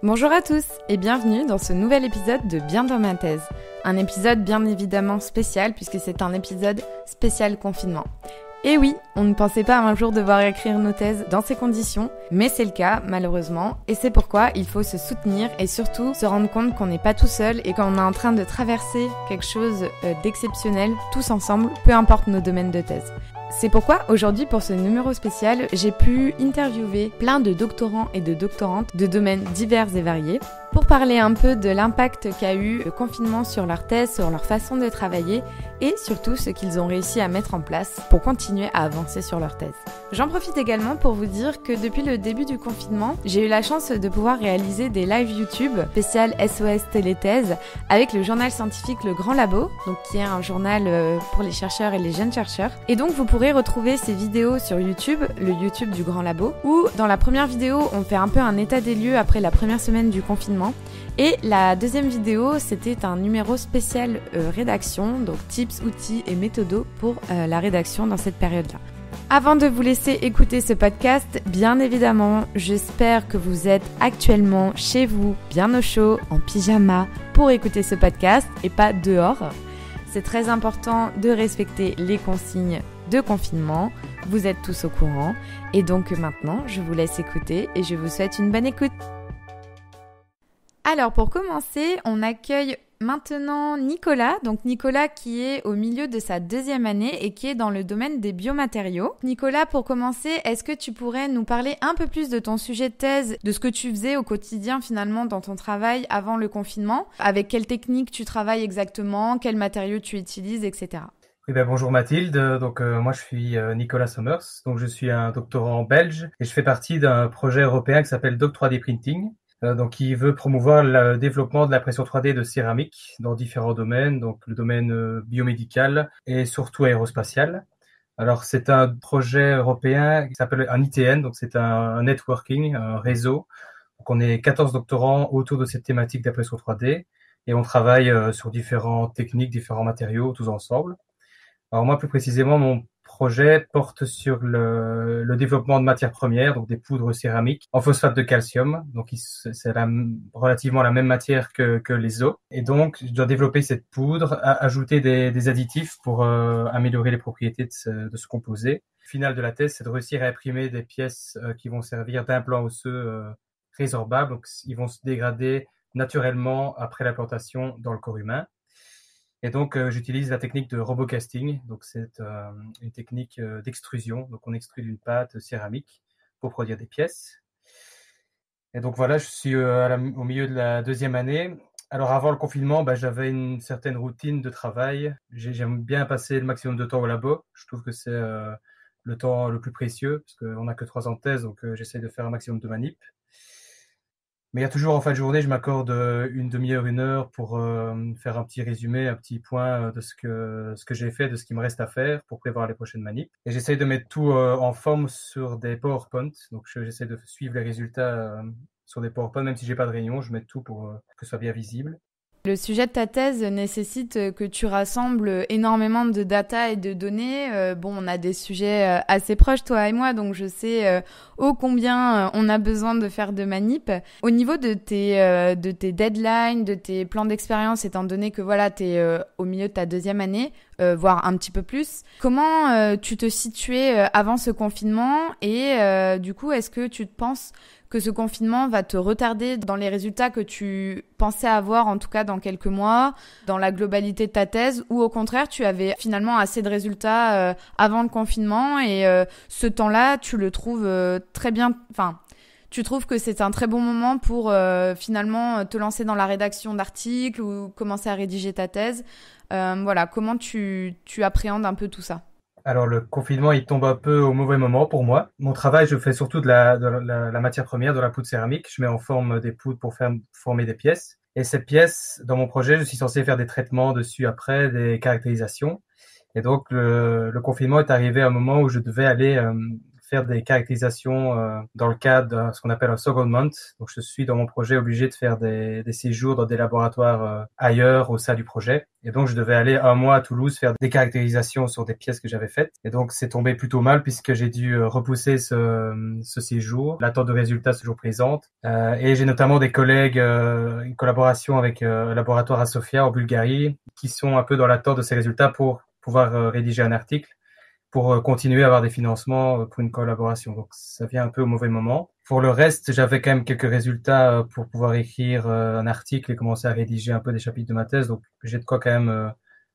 Bonjour à tous et bienvenue dans ce nouvel épisode de Bien dans ma thèse. Un épisode bien évidemment spécial puisque c'est un épisode spécial confinement. Et oui, on ne pensait pas un jour devoir écrire nos thèses dans ces conditions, mais c'est le cas malheureusement, et c'est pourquoi il faut se soutenir et surtout se rendre compte qu'on n'est pas tout seul et qu'on est en train de traverser quelque chose d'exceptionnel tous ensemble, peu importe nos domaines de thèse. C'est pourquoi aujourd'hui pour ce numéro spécial, j'ai pu interviewer plein de doctorants et de doctorantes de domaines divers et variés pour parler un peu de l'impact qu'a eu le confinement sur leur thèse, sur leur façon de travailler et surtout ce qu'ils ont réussi à mettre en place pour continuer à avancer sur leur thèse. J'en profite également pour vous dire que depuis le début du confinement, j'ai eu la chance de pouvoir réaliser des lives YouTube spécial SOS Téléthèse avec le journal scientifique Le Grand Labo, donc qui est un journal pour les chercheurs et les jeunes chercheurs. Et donc vous pourrez retrouver ces vidéos sur YouTube, le YouTube du Grand Labo, où dans la première vidéo, on fait un peu un état des lieux après la première semaine du confinement. Et la deuxième vidéo, c'était un numéro spécial rédaction, donc tips, outils et méthodos pour la rédaction dans cette période-là. Avant de vous laisser écouter ce podcast, bien évidemment, j'espère que vous êtes actuellement chez vous, bien au chaud, en pyjama, pour écouter ce podcast et pas dehors. C'est très important de respecter les consignes de confinement. Vous êtes tous au courant. Et donc maintenant, je vous laisse écouter et je vous souhaite une bonne écoute. Alors pour commencer, on accueille maintenant Nicolas. Donc Nicolas qui est au milieu de sa deuxième année et qui est dans le domaine des biomatériaux. Nicolas, pour commencer, est-ce que tu pourrais nous parler un peu plus de ton sujet de thèse, de ce que tu faisais au quotidien finalement dans ton travail avant le confinement? Avec quelles techniques tu travailles exactement, quels matériaux tu utilises, etc. Bonjour Mathilde, moi je suis Nicolas Sommers, donc je suis un doctorant belge et je fais partie d'un projet européen qui s'appelle Doc 3D Printing, qui veut promouvoir le développement de l'impression 3D de céramique dans différents domaines, donc le domaine biomédical et surtout aérospatial. Alors c'est un projet européen qui s'appelle un ITN, donc c'est un networking, un réseau. Donc on est 14 doctorants autour de cette thématique d'impression 3D et on travaille sur différentes techniques, différents matériaux tous ensemble. Alors moi, plus précisément, mon projet porte sur le développement de matières premières, donc des poudres céramiques en phosphate de calcium. Donc c'est relativement la même matière que les os. Et donc, je dois développer cette poudre, ajouter des additifs pour améliorer les propriétés de ce composé. Le final de la thèse, c'est de réussir à imprimer des pièces qui vont servir d'implants osseux résorbables. Donc, ils vont se dégrader naturellement après l'implantation dans le corps humain. Et donc, j'utilise la technique de robocasting. Donc, c'est une technique d'extrusion. Donc, on extrude une pâte céramique pour produire des pièces. Et donc, voilà, je suis au milieu de la deuxième année. Alors, avant le confinement, j'avais une certaine routine de travail. J'aime bien passer le maximum de temps au labo. Je trouve que c'est le temps le plus précieux, parce qu'on n'a que 3 ans de thèse, donc j'essaie de faire un maximum de manip. Mais il y a toujours en fin de journée, je m'accorde une demi-heure, 1 heure pour faire un petit résumé, un petit point de ce que j'ai fait, de ce qui me reste à faire pour prévoir les prochaines manips. Et j'essaye de mettre tout en forme sur des PowerPoint. Donc j'essaie de suivre les résultats sur des PowerPoint, même si j'ai pas de réunion, je mets tout pour que ce soit bien visible. Le sujet de ta thèse nécessite que tu rassembles énormément de data et de données. On a des sujets assez proches, toi et moi, donc je sais ô combien on a besoin de faire de manip. Au niveau de tes deadlines, de tes plans d'expérience, étant donné que voilà, tu es au milieu de ta deuxième année, voire un petit peu plus, comment tu te situais avant ce confinement et du coup, est-ce que tu te penses que ce confinement va te retarder dans les résultats que tu pensais avoir, en tout cas dans quelques mois, dans la globalité de ta thèse, ou au contraire, tu avais finalement assez de résultats avant le confinement et ce temps-là, tu le trouves très bien, tu trouves que c'est un très bon moment pour finalement te lancer dans la rédaction d'articles ou commencer à rédiger ta thèse. Comment tu appréhendes un peu tout ça? Alors le confinement, il tombe un peu au mauvais moment pour moi. Mon travail, je fais surtout de la matière première, de la poudre céramique. Je mets en forme des poudres pour faire former des pièces. Et ces pièces, dans mon projet, je suis censé faire des traitements dessus après, des caractérisations. Et donc le confinement est arrivé à un moment où je devais aller faire des caractérisations dans le cadre de ce qu'on appelle un secondment. Donc je suis dans mon projet obligé de faire des séjours dans des laboratoires ailleurs au sein du projet. Et donc je devais aller un mois à Toulouse faire des caractérisations sur des pièces que j'avais faites. Et donc c'est tombé plutôt mal puisque j'ai dû repousser ce séjour. L'attente de résultats se toujours présente. Et j'ai notamment des collègues, une collaboration avec un laboratoire à Sofia en Bulgarie qui sont un peu dans l'attente de ces résultats pour pouvoir rédiger un article, pour continuer à avoir des financements pour une collaboration. Donc ça vient un peu au mauvais moment. Pour le reste, j'avais quand même quelques résultats pour pouvoir écrire un article et commencer à rédiger un peu des chapitres de ma thèse. Donc j'ai de quoi quand même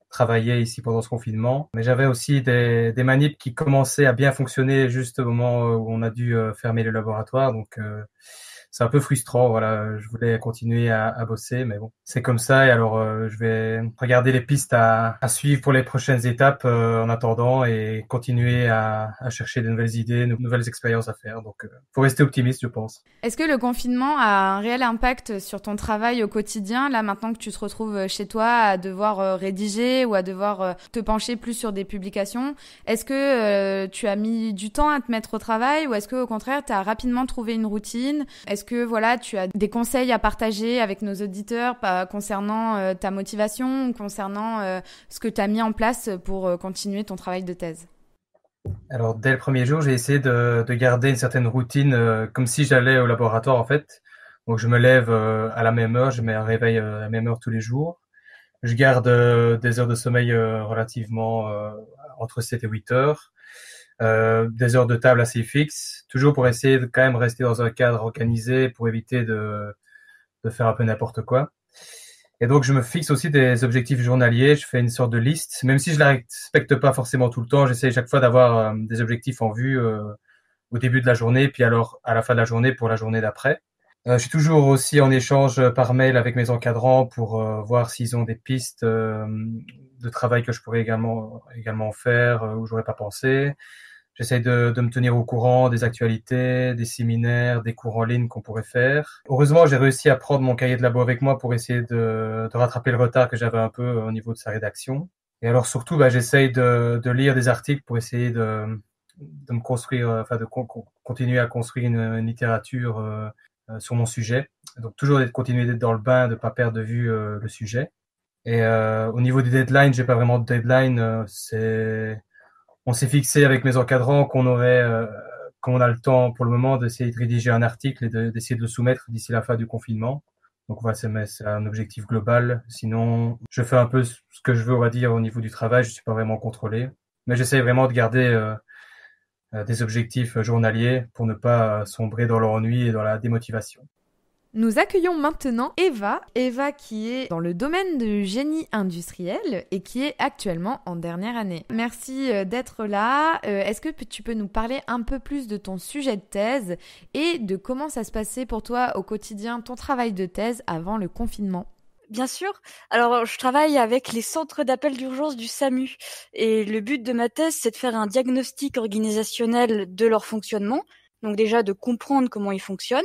travailler ici pendant ce confinement. Mais j'avais aussi des manips qui commençaient à bien fonctionner juste au moment où on a dû fermer le laboratoire. Donc c'est un peu frustrant, voilà. Je voulais continuer à bosser, mais bon, c'est comme ça. Et alors, je vais regarder les pistes à suivre pour les prochaines étapes en attendant et continuer à chercher de nouvelles idées, de nouvelles expériences à faire. Donc, faut rester optimiste, je pense. Est-ce que le confinement a un réel impact sur ton travail au quotidien, là maintenant que tu te retrouves chez toi à devoir rédiger ou à devoir te pencher plus sur des publications? Est-ce que tu as mis du temps à te mettre au travail ou est-ce que au contraire tu as rapidement trouvé une routine? Est-ce que voilà, tu as des conseils à partager avec nos auditeurs concernant ta motivation ou concernant ce que tu as mis en place pour continuer ton travail de thèse? Alors, dès le premier jour, j'ai essayé de garder une certaine routine, comme si j'allais au laboratoire, en fait. Donc, je me lève à la même heure, je mets un réveil à la même heure tous les jours. Je garde des heures de sommeil relativement entre 7 et 8 heures. Des heures de table assez fixes, toujours pour essayer de quand même rester dans un cadre organisé pour éviter de faire un peu n'importe quoi. Et donc, je me fixe aussi des objectifs journaliers. Je fais une sorte de liste, même si je la respecte pas forcément tout le temps. J'essaie chaque fois d'avoir des objectifs en vue au début de la journée, puis alors à la fin de la journée pour la journée d'après. Je suis toujours aussi en échange par mail avec mes encadrants pour voir s'ils ont des pistes de travail que je pourrais également faire où j'aurais pas pensé. J'essaie de me tenir au courant des actualités, des séminaires, des cours en ligne qu'on pourrait faire. Heureusement, j'ai réussi à prendre mon cahier de labo avec moi pour essayer de rattraper le retard que j'avais un peu au niveau de sa rédaction. Et alors surtout, j'essaye de lire des articles pour essayer de me construire, de continuer à construire une littérature sur mon sujet. Donc toujours continuer d'être dans le bain, de pas perdre de vue le sujet. Et au niveau des deadlines, j'ai pas vraiment de deadline. On s'est fixé avec mes encadrants qu'on aurait, quand on a le temps pour le moment, d'essayer de rédiger un article et d'essayer de le soumettre d'ici la fin du confinement. Donc voilà, c'est un objectif global. Sinon, je fais un peu ce que je veux, on va dire, au niveau du travail. Je suis pas vraiment contrôlé, mais j'essaie vraiment de garder des objectifs journaliers pour ne pas sombrer dans l'ennui et dans la démotivation. Nous accueillons maintenant Eva qui est dans le domaine du génie industriel et qui est actuellement en dernière année. Merci d'être là. Est-ce que tu peux nous parler un peu plus de ton sujet de thèse et de comment ça se passait pour toi au quotidien, ton travail de thèse avant le confinement? Bien sûr. Alors, je travaille avec les centres d'appel d'urgence du SAMU. Et le but de ma thèse, c'est de faire un diagnostic organisationnel de leur fonctionnement. Donc déjà, de comprendre comment ils fonctionnent,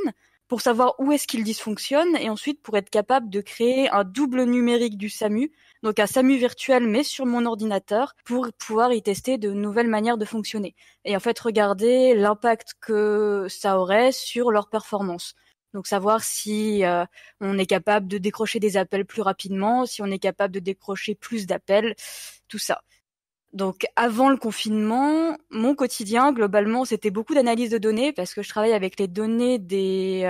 pour savoir où est-ce qu'ils dysfonctionnent, et ensuite pour être capable de créer un double numérique du SAMU, donc un SAMU virtuel mais sur mon ordinateur, pour pouvoir y tester de nouvelles manières de fonctionner. Et en fait, regarder l'impact que ça aurait sur leur performance. Donc savoir si on est capable de décrocher des appels plus rapidement, si on est capable de décrocher plus d'appels, tout ça. Donc avant le confinement, mon quotidien, globalement, c'était beaucoup d'analyse de données parce que je travaille avec les données des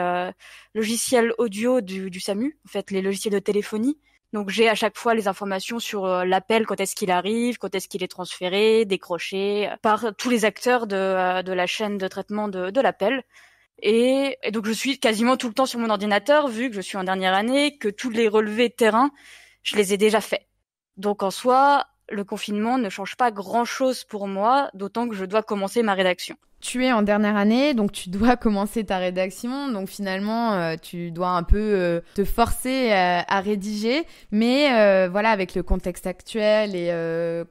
logiciels audio du SAMU, en fait les logiciels de téléphonie. Donc j'ai à chaque fois les informations sur l'appel, quand est-ce qu'il arrive, quand est-ce qu'il est transféré, décroché, par tous les acteurs de la chaîne de traitement de l'appel. Et donc je suis quasiment tout le temps sur mon ordinateur, vu que je suis en dernière année, que tous les relevés terrain, je les ai déjà faits. Donc en soi, le confinement ne change pas grand-chose pour moi, d'autant que je dois commencer ma rédaction. Tu es en dernière année, donc tu dois commencer ta rédaction. Donc finalement, tu dois un peu te forcer à rédiger. Mais voilà, avec le contexte actuel et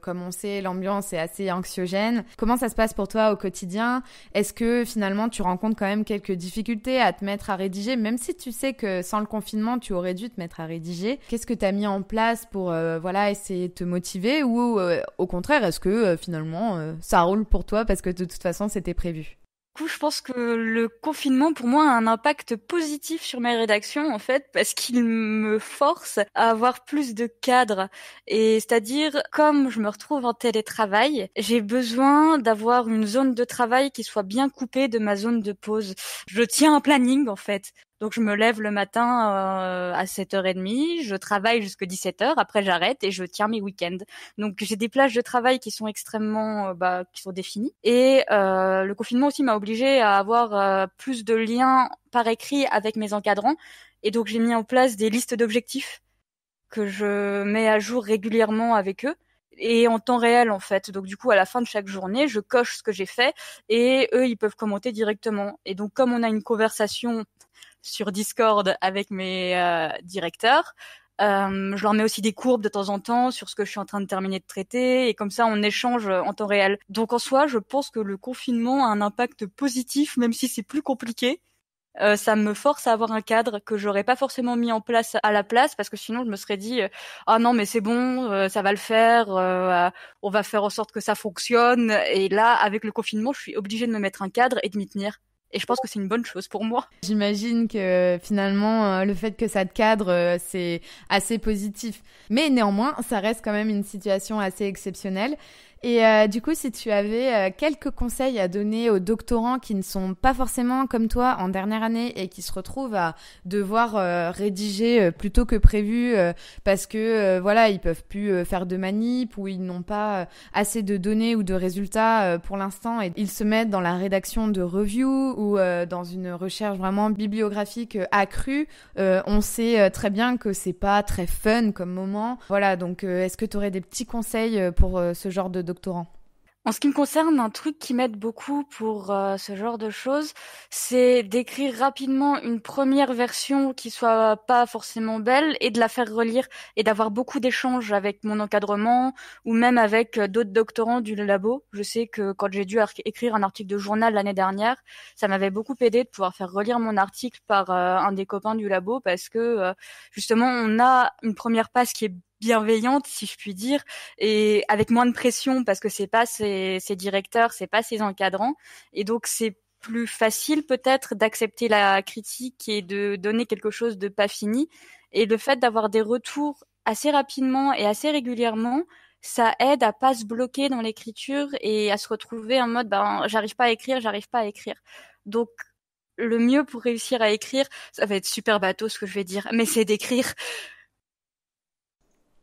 comme on sait, l'ambiance est assez anxiogène. Comment ça se passe pour toi au quotidien? Est-ce que finalement, tu rencontres quand même quelques difficultés à te mettre à rédiger, même si tu sais que sans le confinement, tu aurais dû te mettre à rédiger? Qu'est-ce que tu as mis en place pour voilà, essayer de te motiver? Ou au contraire, est-ce que finalement, ça roule pour toi parce que de toute façon, c'était prévu? coup, je pense que le confinement, pour moi, a un impact positif sur mes rédactions, en fait, parce qu'il me force à avoir plus de cadres. Et c'est-à-dire, comme je me retrouve en télétravail, j'ai besoin d'avoir une zone de travail qui soit bien coupée de ma zone de pause. Je tiens un planning, en fait. Donc je me lève le matin à 7h30, je travaille jusqu'à 17h, après j'arrête et je tiens mes week-ends. Donc j'ai des plages de travail qui sont extrêmement qui sont définies. Et le confinement aussi m'a obligée à avoir plus de liens par écrit avec mes encadrants. Et donc j'ai mis en place des listes d'objectifs que je mets à jour régulièrement avec eux. Et en temps réel, en fait. Donc, du coup, à la fin de chaque journée, je coche ce que j'ai fait et eux, ils peuvent commenter directement. Et donc, comme on a une conversation sur Discord avec mes directeurs, je leur mets aussi des courbes de temps en temps sur ce que je suis en train de terminer de traiter et comme ça on échange en temps réel. Donc en soi, je pense que le confinement a un impact positif, même si c'est plus compliqué. Ça me force à avoir un cadre que j'aurais pas forcément mis en place à la place parce que sinon je me serais dit ah non mais c'est bon, ça va le faire, on va faire en sorte que ça fonctionne. Et là avec le confinement, je suis obligée de me mettre un cadre et de m'y tenir. Et je pense que c'est une bonne chose pour moi. J'imagine que finalement, le fait que ça te cadre, c'est assez positif. Mais néanmoins, ça reste quand même une situation assez exceptionnelle. Et du coup, si tu avais quelques conseils à donner aux doctorants qui ne sont pas forcément comme toi en dernière année et qui se retrouvent à devoir rédiger plus tôt que prévu parce que voilà, ils peuvent plus faire de manip ou ils n'ont pas assez de données ou de résultats pour l'instant et ils se mettent dans la rédaction de reviews ou dans une recherche vraiment bibliographique accrue, on sait très bien que c'est pas très fun comme moment. Voilà, donc est-ce que tu aurais des petits conseils pour ce genre de doctorant? En ce qui me concerne, un truc qui m'aide beaucoup pour ce genre de choses, c'est d'écrire rapidement une première version qui soit pas forcément belle et de la faire relire et d'avoir beaucoup d'échanges avec mon encadrement ou même avec d'autres doctorants du labo. Je sais que quand j'ai dû écrire un article de journal l'année dernière, ça m'avait beaucoup aidé de pouvoir faire relire mon article par un des copains du labo parce que justement on a une première passe qui est bienveillante, si je puis dire, et avec moins de pression parce que c'est pas ses directeurs, c'est pas ses encadrants, et donc c'est plus facile peut-être d'accepter la critique et de donner quelque chose de pas fini. Et le fait d'avoir des retours assez rapidement et assez régulièrement, ça aide à pas se bloquer dans l'écriture et à se retrouver en mode j'arrive pas à écrire. Donc le mieux pour réussir à écrire, ça va être super bateau ce que je vais dire, mais c'est d'écrire.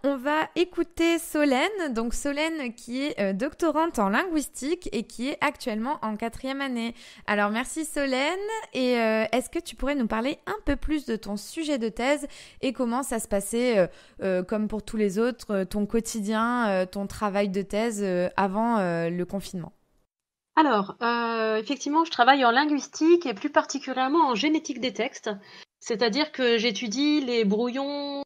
On va écouter Solène, donc Solène qui est doctorante en linguistique et qui est actuellement en 4e année. Alors merci Solène, et est-ce que tu pourrais nous parler un peu plus de ton sujet de thèse et comment ça se passait, comme pour tous les autres, ton quotidien, ton travail de thèse avant le confinement? Alors, effectivement, je travaille en linguistique et plus particulièrement en génétique des textes. C'est-à-dire que j'étudie les brouillons.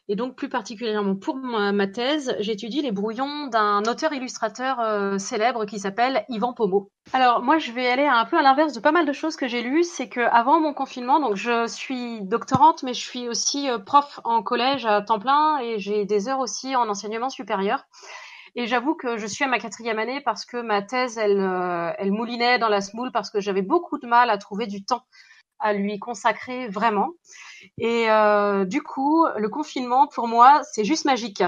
Et donc, plus particulièrement pour ma thèse, j'étudie les brouillons d'un auteur-illustrateur célèbre qui s'appelle Yvan Pommeau. Alors, moi, je vais aller un peu à l'inverse de pas mal de choses que j'ai lues. C'est qu'avant mon confinement, donc je suis doctorante, mais je suis aussi prof en collège à temps plein et j'ai des heures aussi en enseignement supérieur. Et j'avoue que je suis à ma 4e année parce que ma thèse, elle moulinait dans la semoule parce que j'avais beaucoup de mal à trouver du temps à lui consacrer vraiment. Et du coup, le confinement, pour moi, c'est juste magique.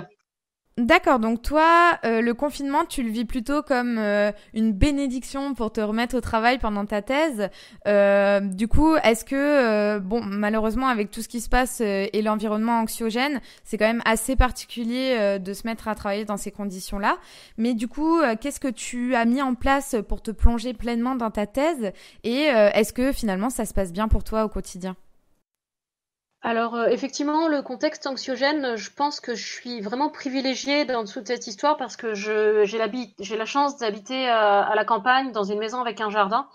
D'accord, donc toi, le confinement, tu le vis plutôt comme une bénédiction pour te remettre au travail pendant ta thèse. Du coup, est-ce que, malheureusement, avec tout ce qui se passe et l'environnement anxiogène, c'est quand même assez particulier de se mettre à travailler dans ces conditions-là. Mais du coup, qu'est-ce que tu as mis en place pour te plonger pleinement dans ta thèse? Et est-ce que finalement, ça se passe bien pour toi au quotidien? Alors, effectivement, le contexte anxiogène, je pense que je suis vraiment privilégiée dans toute cette histoire parce que j'ai la chance d'habiter à la campagne, dans une maison avec un jardin.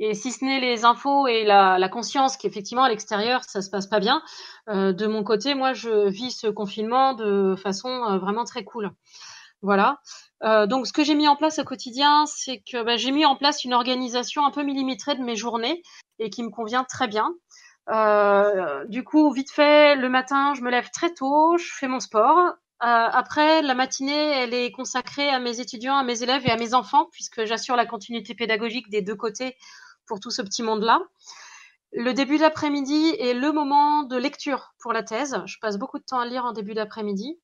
Et si ce n'est les infos et la conscience qu'effectivement, à l'extérieur, ça se passe pas bien, de mon côté, moi, je vis ce confinement de façon vraiment très cool. Voilà. Donc, ce que j'ai mis en place au quotidien, c'est que j'ai mis en place une organisation un peu millimétrée de mes journées et qui me convient très bien. Du coup, vite fait, le matin, je me lève très tôt, je fais mon sport. Après, la matinée, elle est consacrée à mes étudiants, à mes élèves et à mes enfants, puisque j'assure la continuité pédagogique des deux côtés pour tout ce petit monde-là. Le début d'après-midi est le moment de lecture pour la thèse. Je passe beaucoup de temps à lire en début d'après-midi.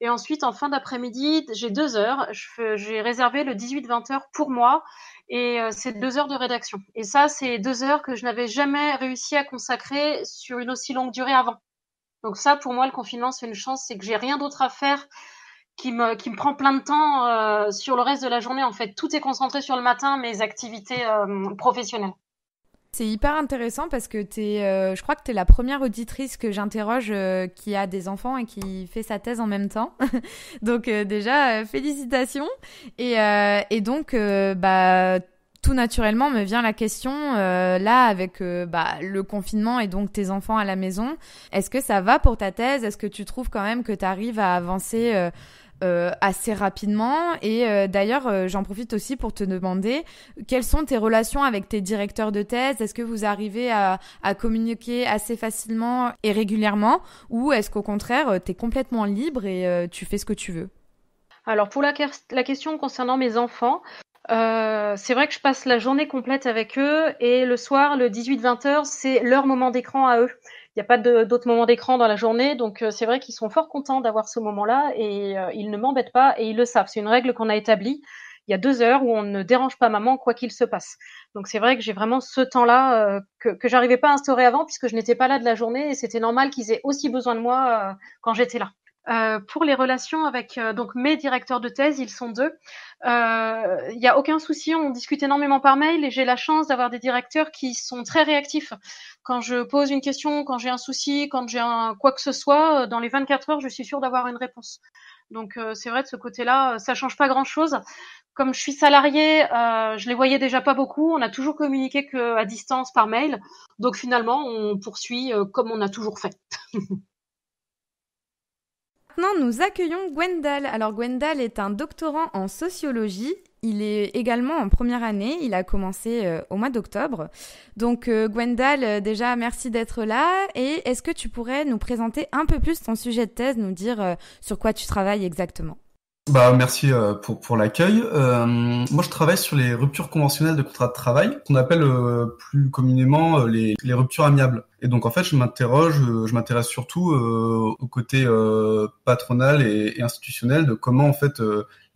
Et ensuite, en fin d'après-midi, j'ai 2 heures. J'ai réservé le 18-20 heures pour moi. Et c'est 2 heures de rédaction. Et ça, c'est 2 heures que je n'avais jamais réussi à consacrer sur une aussi longue durée avant. Donc ça, pour moi, le confinement, c'est une chance. C'est que j'ai rien d'autre à faire qui me prend plein de temps sur le reste de la journée. En fait, tout est concentré sur le matin, mes activités professionnelles. C'est hyper intéressant parce que je crois que tu es la première auditrice que j'interroge qui a des enfants et qui fait sa thèse en même temps. Donc déjà, félicitations. Et donc, tout naturellement me vient la question, là, avec le confinement et donc tes enfants à la maison, est-ce que ça va pour ta thèse ? Est-ce que tu trouves quand même que tu arrives à avancer assez rapidement. Et d'ailleurs, j'en profite aussi pour te demander quelles sont tes relations avec tes directeurs de thèse. Est-ce que vous arrivez à communiquer assez facilement et régulièrement, ou est-ce qu'au contraire, tu es complètement libre et tu fais ce que tu veux ? Alors pour la question concernant mes enfants, c'est vrai que je passe la journée complète avec eux et le soir, le 18-20 heures, c'est leur moment d'écran à eux. Il n'y a pas d'autres moments d'écran dans la journée, donc c'est vrai qu'ils sont fort contents d'avoir ce moment-là et ils ne m'embêtent pas et ils le savent. C'est une règle qu'on a établie. Il y a 2 heures où on ne dérange pas maman quoi qu'il se passe. Donc c'est vrai que j'ai vraiment ce temps-là que j'arrivais pas à instaurer avant puisque je n'étais pas là de la journée et c'était normal qu'ils aient aussi besoin de moi quand j'étais là. Pour les relations avec donc mes directeurs de thèse, ils sont 2. Il y a aucun souci, on discute énormément par mail et j'ai la chance d'avoir des directeurs qui sont très réactifs. Quand je pose une question, quand j'ai un souci, quand j'ai quoi que ce soit, dans les 24 heures, je suis sûre d'avoir une réponse. Donc c'est vrai de ce côté-là, ça change pas grand-chose. Comme je suis salariée, je les voyais déjà pas beaucoup. On a toujours communiqué qu'à distance par mail. Donc finalement, on poursuit comme on a toujours fait. Maintenant, nous accueillons Gwendal. Alors, Gwendal est un doctorant en sociologie. Il est également en première année. Il a commencé au mois d'octobre. Donc, Gwendal, déjà, merci d'être là. Et est-ce que tu pourrais nous présenter un peu plus ton sujet de thèse, nous dire sur quoi tu travailles exactement ? Merci pour l'accueil. Moi, je travaille sur les ruptures conventionnelles de contrat de travail, qu'on appelle plus communément les ruptures amiables. Et donc, en fait, je m'intéresse surtout au côté patronal et institutionnel de comment, en fait,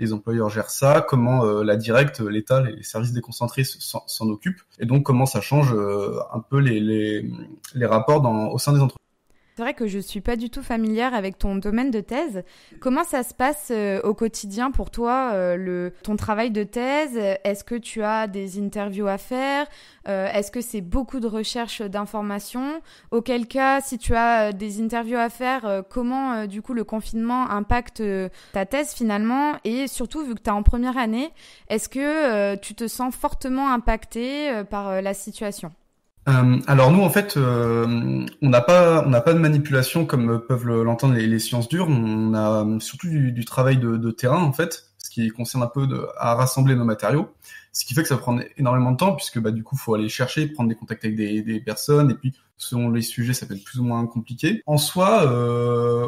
les employeurs gèrent ça, comment la directe, l'État, les services déconcentrés s'en occupent, et donc comment ça change un peu les rapports au sein des entreprises. C'est vrai que je suis pas du tout familière avec ton domaine de thèse. Comment ça se passe au quotidien pour toi, ton travail de thèse ? Est-ce que tu as des interviews à faire ? Est-ce que c'est beaucoup de recherche d'informations ? Auquel cas, si tu as des interviews à faire, comment du coup le confinement impacte ta thèse finalement ? Et surtout, vu que tu es en première année, est-ce que tu te sens fortement impacté par la situation ? Alors nous en fait on n'a pas de manipulation comme peuvent l'entendre les sciences dures. On a surtout du travail de terrain en fait, ce qui concerne un peu à rassembler nos matériaux, ce qui fait que ça prend énormément de temps puisque du coup faut aller chercher, prendre des contacts avec des personnes et puis selon les sujets ça peut être plus ou moins compliqué. En soi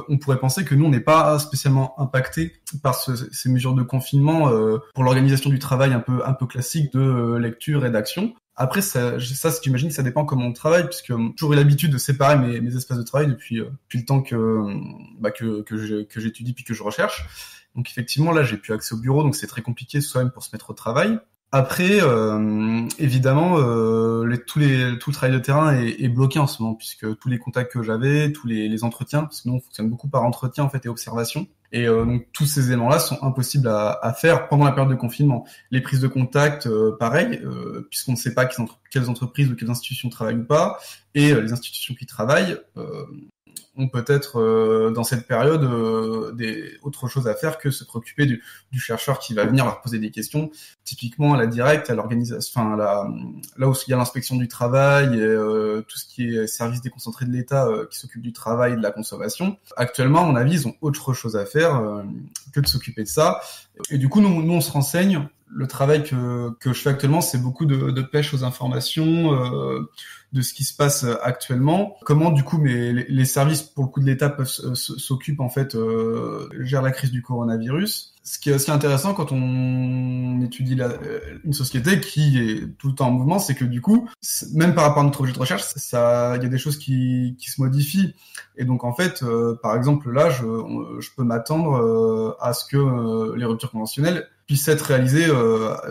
on pourrait penser que nous on n'est pas spécialement impacté par ces mesures de confinement pour l'organisation du travail un peu classique de lecture, rédaction. Après, ça, j'imagine que ça dépend comment on travaille, puisque j'ai toujours eu l'habitude de séparer mes espaces de travail depuis le temps que j'étudie puis que je recherche. Donc effectivement, là, j'ai plus accès au bureau, donc c'est très compliqué soi-même pour se mettre au travail. Après, évidemment, tout le travail de terrain est bloqué en ce moment, puisque tous les contacts que j'avais, tous les entretiens, parce que nous on fonctionne beaucoup par entretien en fait et observation. Et donc tous ces éléments-là sont impossibles à faire pendant la période de confinement. Les prises de contact, pareil, puisqu'on ne sait pas quelles entreprises ou quelles institutions travaillent ou pas, et les institutions qui travaillent ont peut-être dans cette période autre chose à faire que se préoccuper du chercheur qui va venir leur poser des questions, typiquement à la directe, à l'organisation, là où il y a l'inspection du travail et tout ce qui est service déconcentré de l'État qui s'occupe du travail et de la consommation. Actuellement, à mon avis, ils ont autre chose à faire que de s'occuper de ça. Et du coup, nous on se renseigne. le travail que je fais actuellement, c'est beaucoup de pêche aux informations, de ce qui se passe actuellement. Comment du coup les services pour le coup de l'État peuvent s'occupent en fait, gèrent la crise du coronavirus. Ce qui est intéressant quand on étudie une société qui est tout le temps en mouvement, c'est que du coup, même par rapport à notre objet de recherche, il y a des choses qui se modifient. Et donc en fait, par exemple là, je peux m'attendre à ce que les ruptures conventionnelles puissent être réalisées.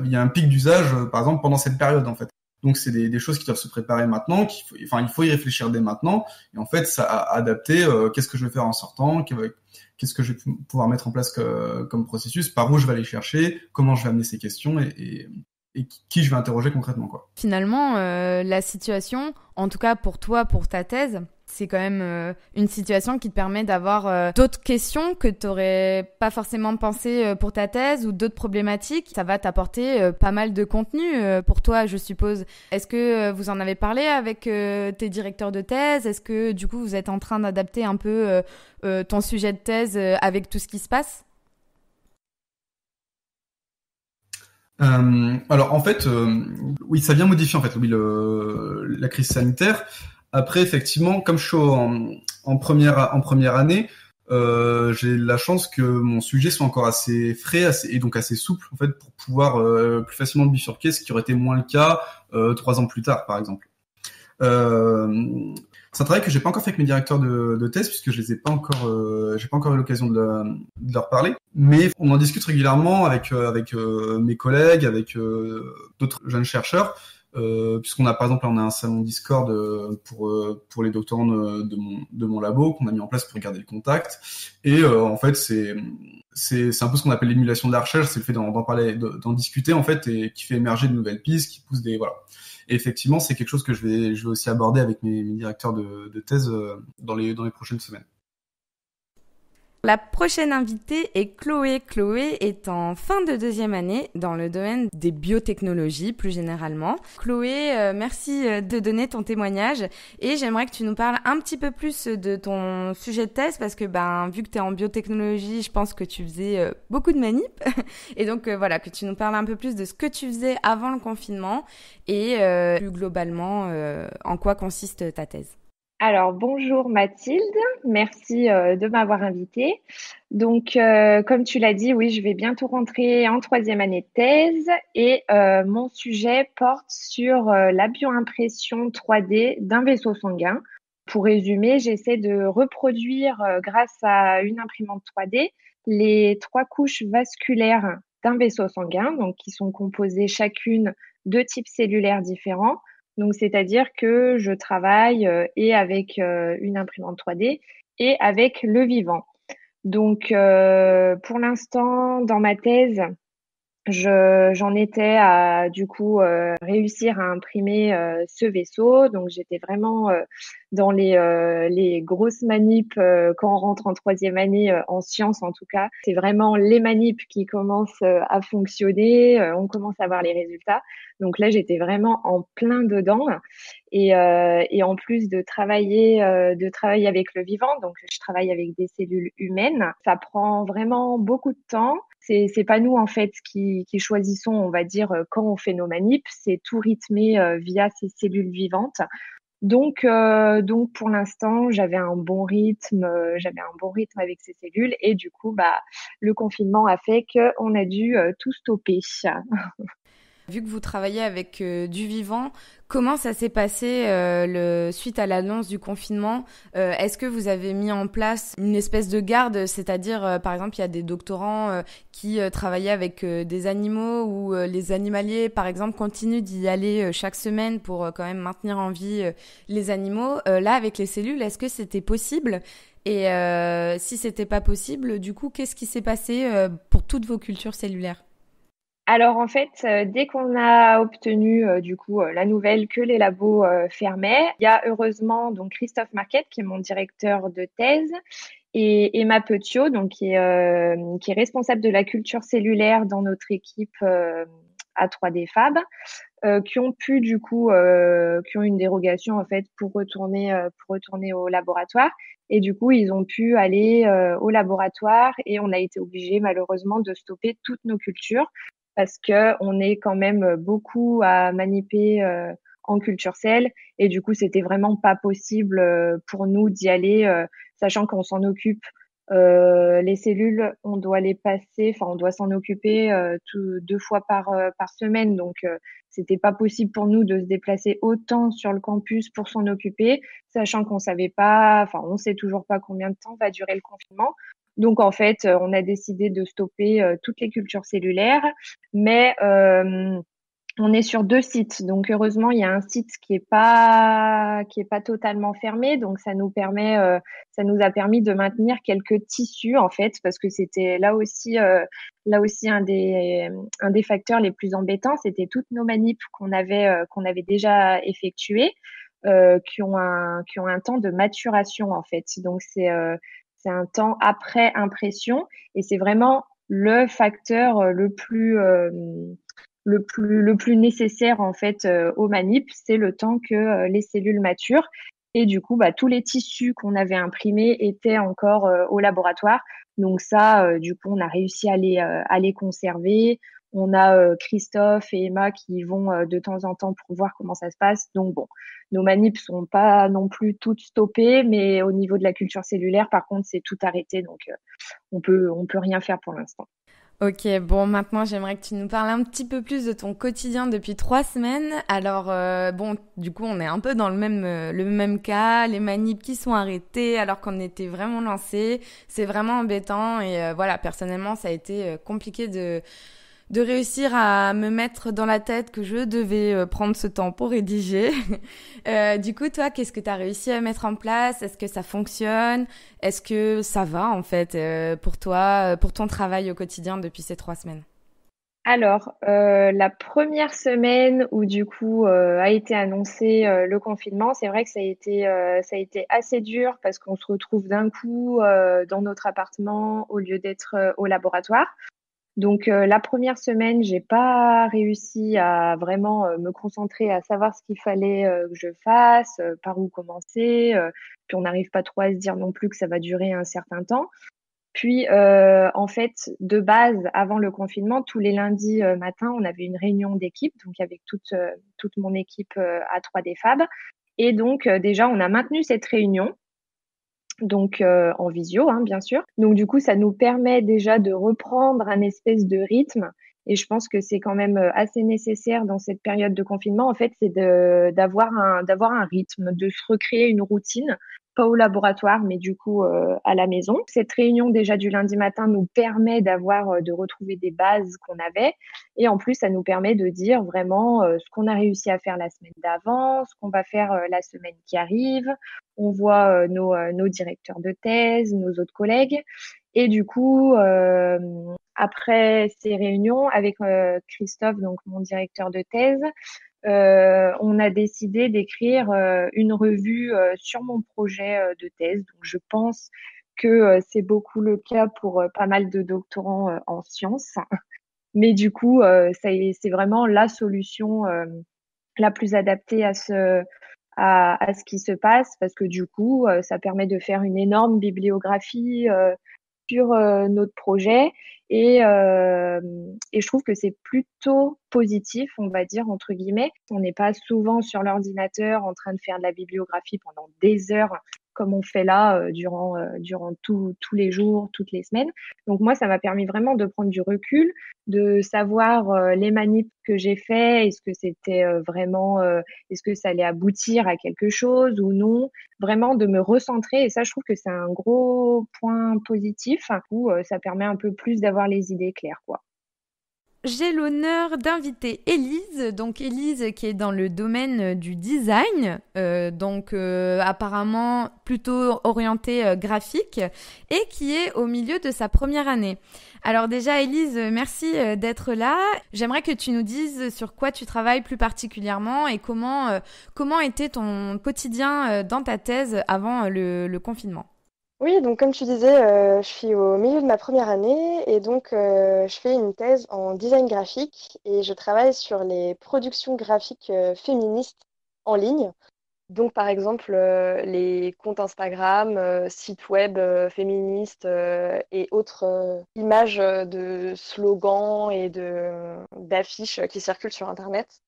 Il y a un pic d'usage, par exemple, pendant cette période en fait. Donc c'est des choses qui doivent se préparer maintenant, il faut y réfléchir dès maintenant. Et en fait, ça a adapté. Qu'est-ce que je vais faire en sortant? Qu'est-ce que je vais pouvoir mettre en place comme processus? Par où je vais aller chercher? Comment je vais amener ces questions et qui je vais interroger concrètement, quoi. Finalement, la situation, en tout cas pour toi, pour ta thèse, c'est quand même une situation qui te permet d'avoir d'autres questions que tu n'aurais pas forcément pensé pour ta thèse ou d'autres problématiques. Ça va t'apporter pas mal de contenu pour toi, je suppose. Est-ce que vous en avez parlé avec tes directeurs de thèse? Est-ce que du coup vous êtes en train d'adapter un peu ton sujet de thèse avec tout ce qui se passe? Alors en fait, oui, ça vient modifier en fait, oui, la crise sanitaire. Après, effectivement, comme je suis en première année, j'ai la chance que mon sujet soit encore assez frais, et donc assez souple en fait pour pouvoir plus facilement bifurquer, ce qui aurait été moins le cas 3 ans plus tard, par exemple. C'est un travail que j'ai pas encore fait avec mes directeurs de thèse puisque je les ai pas encore, j'ai pas encore eu l'occasion de leur parler. Mais on en discute régulièrement avec mes collègues, avec d'autres jeunes chercheurs, puisqu'on a par exemple on a un salon Discord pour les doctorants de mon labo qu'on a mis en place pour garder le contact. Et en fait c'est un peu ce qu'on appelle l'émulation de la recherche, c'est le fait d'en parler, d'en discuter en fait, et qui fait émerger de nouvelles pistes, qui pousse voilà. Et effectivement, c'est quelque chose que je vais aussi aborder avec mes directeurs de thèse dans les prochaines semaines. La prochaine invitée est Chloé. Chloé est en fin de 2e année dans le domaine des biotechnologies plus généralement. Chloé, merci de donner ton témoignage et j'aimerais que tu nous parles un petit peu plus de ton sujet de thèse parce que vu que tu es en biotechnologie, je pense que tu faisais beaucoup de manip et donc voilà, que tu nous parles un peu plus de ce que tu faisais avant le confinement et plus globalement en quoi consiste ta thèse. Alors, bonjour Mathilde, merci de m'avoir invitée. Donc, comme tu l'as dit, oui, je vais bientôt rentrer en 3e année de thèse et mon sujet porte sur la bioimpression 3D d'un vaisseau sanguin. Pour résumer, j'essaie de reproduire grâce à une imprimante 3D les 3 couches vasculaires d'un vaisseau sanguin, donc qui sont composées chacune de types cellulaires différents. Donc, c'est-à-dire que je travaille et avec une imprimante 3D et avec le vivant. Donc, pour l'instant, dans ma thèse, j'en étais à du coup réussir à imprimer ce vaisseau. Donc, j'étais vraiment dans les grosses manips quand on rentre en 3e année en sciences en tout cas. C'est vraiment les manips qui commencent à fonctionner. On commence à voir les résultats. Donc là, j'étais vraiment en plein dedans. Et en plus de travailler avec le vivant, donc je travaille avec des cellules humaines, ça prend vraiment beaucoup de temps. C'est pas nous en fait qui choisissons, on va dire, quand on fait nos manips, c'est tout rythmé via ces cellules vivantes. Donc pour l'instant, j'avais un bon rythme avec ces cellules et du coup, le confinement a fait qu'on a dû tout stopper. Vu que vous travaillez avec du vivant, comment ça s'est passé suite à l'annonce du confinement? Est-ce que vous avez mis en place une espèce de garde? C'est-à-dire, par exemple, il y a des doctorants qui travaillaient avec des animaux ou les animaliers, par exemple, continuent d'y aller chaque semaine pour quand même maintenir en vie les animaux. Là, avec les cellules, est-ce que c'était possible? Et si c'était pas possible, du coup, qu'est-ce qui s'est passé pour toutes vos cultures cellulaires? Alors en fait, dès qu'on a obtenu la nouvelle que les labos fermaient, il y a heureusement donc Christophe Marquette qui est mon directeur de thèse et Emma Petiot donc qui est responsable de la culture cellulaire dans notre équipe A3D Fab, qui ont pu qui ont une dérogation en fait pour retourner au laboratoire. Et du coup, ils ont pu aller au laboratoire et on a été obligés malheureusement de stopper toutes nos cultures. parce que on est quand même beaucoup à maniper en culture cell et du coup, c'était vraiment pas possible pour nous d'y aller, sachant qu'on s'en occupe. Les cellules, on doit les passer, enfin, on doit s'en occuper 2 fois par semaine, donc c'était pas possible pour nous de se déplacer autant sur le campus pour s'en occuper, sachant qu'on savait pas, enfin, on sait toujours pas combien de temps va durer le confinement. Donc en fait, on a décidé de stopper toutes les cultures cellulaires, mais on est sur 2 sites, donc heureusement il y a un site qui est pas totalement fermé, donc ça nous a permis de maintenir quelques tissus en fait, parce que c'était là aussi un des facteurs les plus embêtants, c'était toutes nos manips qu'on avait déjà effectuées, qui ont un temps de maturation en fait, donc c'est un temps après impression et c'est vraiment le facteur le plus nécessaire en fait aux manips, c'est le temps que les cellules maturent. Et du coup, tous les tissus qu'on avait imprimés étaient encore au laboratoire. Donc ça, du coup, on a réussi à les conserver. On a Christophe et Emma qui y vont de temps en temps pour voir comment ça se passe. Donc bon, nos manips sont pas non plus toutes stoppées, mais au niveau de la culture cellulaire, par contre, c'est tout arrêté. Donc on peut rien faire pour l'instant. Ok, bon, maintenant j'aimerais que tu nous parles un petit peu plus de ton quotidien depuis 3 semaines. Alors, bon, du coup, on est un peu dans le même cas, les manips qui sont arrêtés alors qu'on était vraiment lancés. C'est vraiment embêtant et voilà, personnellement, ça a été compliqué de réussir à me mettre dans la tête que je devais prendre ce temps pour rédiger. Du coup, toi, qu'est-ce que tu as réussi à mettre en place? Est-ce que ça fonctionne? Est-ce que ça va, en fait, pour toi, pour ton travail au quotidien depuis ces 3 semaines? Alors, la première semaine où du coup a été annoncé le confinement, c'est vrai que ça a été assez dur parce qu'on se retrouve d'un coup dans notre appartement au lieu d'être au laboratoire. Donc la première semaine, j'ai pas réussi à vraiment me concentrer, à savoir ce qu'il fallait que je fasse, par où commencer. Puis on n'arrive pas trop à se dire non plus que ça va durer un certain temps. Puis en fait, de base, avant le confinement, tous les lundis matin, on avait une réunion d'équipe, donc avec toute mon équipe à 3D Fab. Et donc déjà, on a maintenu cette réunion donc en visio, hein, bien sûr. Donc du coup, ça nous permet déjà de reprendre un espèce de rythme. Et je pense que c'est quand même assez nécessaire dans cette période de confinement. En fait, c'est d'avoir un rythme, de se recréer une routine, pas au laboratoire, mais du coup à la maison. Cette réunion déjà du lundi matin nous permet de retrouver des bases qu'on avait. Et en plus, ça nous permet de dire vraiment ce qu'on a réussi à faire la semaine d'avant, ce qu'on va faire la semaine qui arrive. On voit nos directeurs de thèse, nos autres collègues. Et du coup, après ces réunions avec Christophe, donc mon directeur de thèse, on a décidé d'écrire une revue sur mon projet de thèse. Donc, je pense que c'est beaucoup le cas pour pas mal de doctorants en sciences. Mais du coup, c'est vraiment la solution la plus adaptée à ce qui se passe parce que du coup, ça permet de faire une énorme bibliographie sur notre projet et je trouve que c'est plutôt positif, on va dire, entre guillemets. On n'est pas souvent sur l'ordinateur en train de faire de la bibliographie pendant des heures comme on fait là durant tous les jours, toutes les semaines. Donc moi, ça m'a permis vraiment de prendre du recul, de savoir les manips que j'ai fait, est-ce que c'était vraiment, est-ce que ça allait aboutir à quelque chose ou non, vraiment de me recentrer. Et ça, je trouve que c'est un gros point positif où ça permet un peu plus d'avoir les idées claires, quoi. J'ai l'honneur d'inviter Élise, donc Élise qui est dans le domaine du design, donc apparemment plutôt orientée graphique et qui est au milieu de sa première année. Alors déjà Élise, merci d'être là. J'aimerais que tu nous dises sur quoi tu travailles plus particulièrement et comment était ton quotidien dans ta thèse avant le confinement. Oui, donc comme tu disais, je suis au milieu de ma première année et donc je fais une thèse en design graphique et je travaille sur les productions graphiques féministes en ligne. Donc, par exemple, les comptes Instagram, sites web féministes et autres images de slogans et d'affiches qui circulent sur Internet.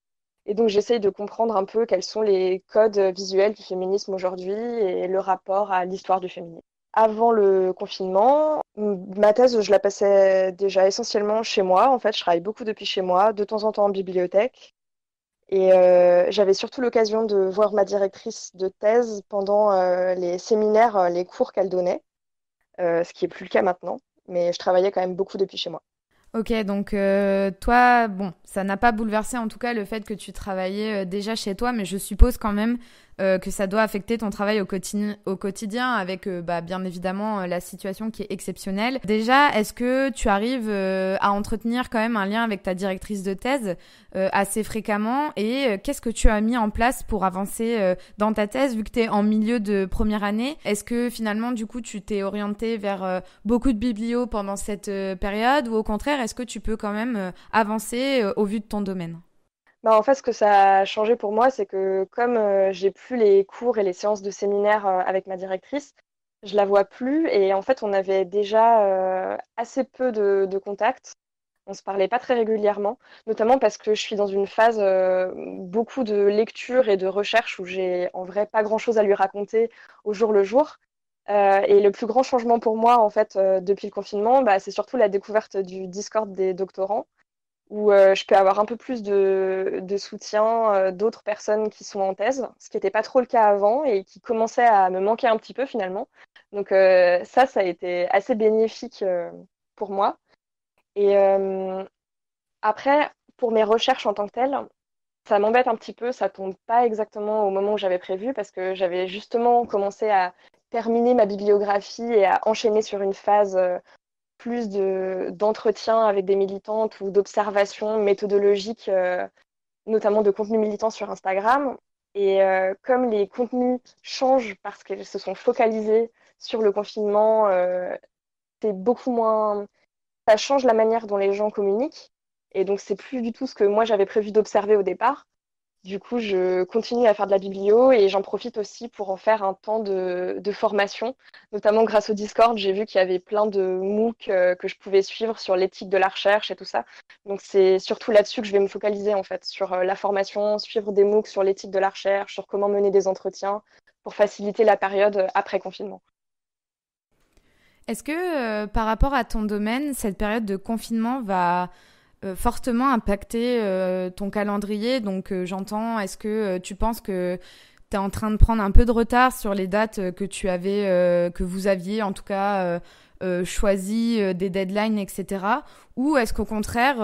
Et donc, j'essaye de comprendre un peu quels sont les codes visuels du féminisme aujourd'hui et le rapport à l'histoire du féminisme. Avant le confinement, ma thèse, je la passais déjà essentiellement chez moi. En fait, je travaille beaucoup depuis chez moi, de temps en temps en bibliothèque. Et j'avais surtout l'occasion de voir ma directrice de thèse pendant les séminaires, les cours qu'elle donnait, ce qui n'est plus le cas maintenant. Mais je travaillais quand même beaucoup depuis chez moi. Ok, donc toi, bon, ça n'a pas bouleversé en tout cas le fait que tu travaillais déjà chez toi, mais je suppose quand même que ça doit affecter ton travail au quotidien avec bien évidemment la situation qui est exceptionnelle. Déjà, est-ce que tu arrives à entretenir quand même un lien avec ta directrice de thèse assez fréquemment et qu'est-ce que tu as mis en place pour avancer dans ta thèse vu que tu es en milieu de première année? Est-ce que finalement du coup tu t'es orienté vers beaucoup de biblios pendant cette période ou au contraire est-ce que tu peux quand même avancer au vu de ton domaine? En fait, ce que ça a changé pour moi, c'est que comme j'ai plus les cours et les séances de séminaire avec ma directrice, je la vois plus et en fait, on avait déjà assez peu de contacts. On se parlait pas très régulièrement, notamment parce que je suis dans une phase beaucoup de lecture et de recherche où j'ai en vrai pas grand-chose à lui raconter au jour le jour. Et le plus grand changement pour moi, en fait, depuis le confinement, c'est surtout la découverte du Discord des doctorants, où je peux avoir un peu plus de soutien d'autres personnes qui sont en thèse, ce qui n'était pas trop le cas avant et qui commençait à me manquer un petit peu finalement. Donc ça a été assez bénéfique pour moi. Et après, pour mes recherches en tant que telles, ça m'embête un petit peu, ça tombe pas exactement au moment où j'avais prévu parce que j'avais justement commencé à terminer ma bibliographie et à enchaîner sur une phase plus d'entretien avec des militantes ou d'observation méthodologique, notamment de contenu militant sur Instagram. Et comme les contenus changent parce qu'ils se sont focalisés sur le confinement, c'est beaucoup moins... Ça change la manière dont les gens communiquent. Et donc, c'est plus du tout ce que moi, j'avais prévu d'observer au départ. Du coup, je continue à faire de la biblio et j'en profite aussi pour en faire un temps de formation. Notamment grâce au Discord, j'ai vu qu'il y avait plein de MOOC que je pouvais suivre sur l'éthique de la recherche et tout ça. Donc, c'est surtout là-dessus que je vais me focaliser, en fait, sur la formation, suivre des MOOC sur l'éthique de la recherche, sur comment mener des entretiens pour faciliter la période après confinement. Est-ce que par rapport à ton domaine, cette période de confinement va fortement impacter ton calendrier? Donc j'entends, est-ce que tu penses que tu es en train de prendre un peu de retard sur les dates que vous aviez en tout cas choisi des deadlines, etc. Ou est-ce qu'au contraire,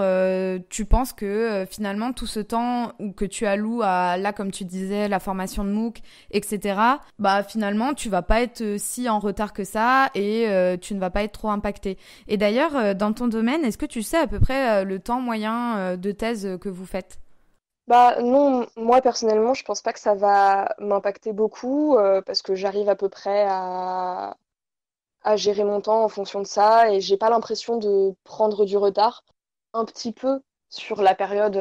tu penses que finalement tout ce temps que tu alloues à, là comme tu disais, la formation de MOOC, etc., finalement tu vas pas être si en retard que ça et tu ne vas pas être trop impacté. Et d'ailleurs, dans ton domaine, est-ce que tu sais à peu près le temps moyen de thèse que vous faites? Non, moi personnellement, je pense pas que ça va m'impacter beaucoup parce que j'arrive à peu près à gérer mon temps en fonction de ça et j'ai pas l'impression de prendre du retard. Un petit peu sur la période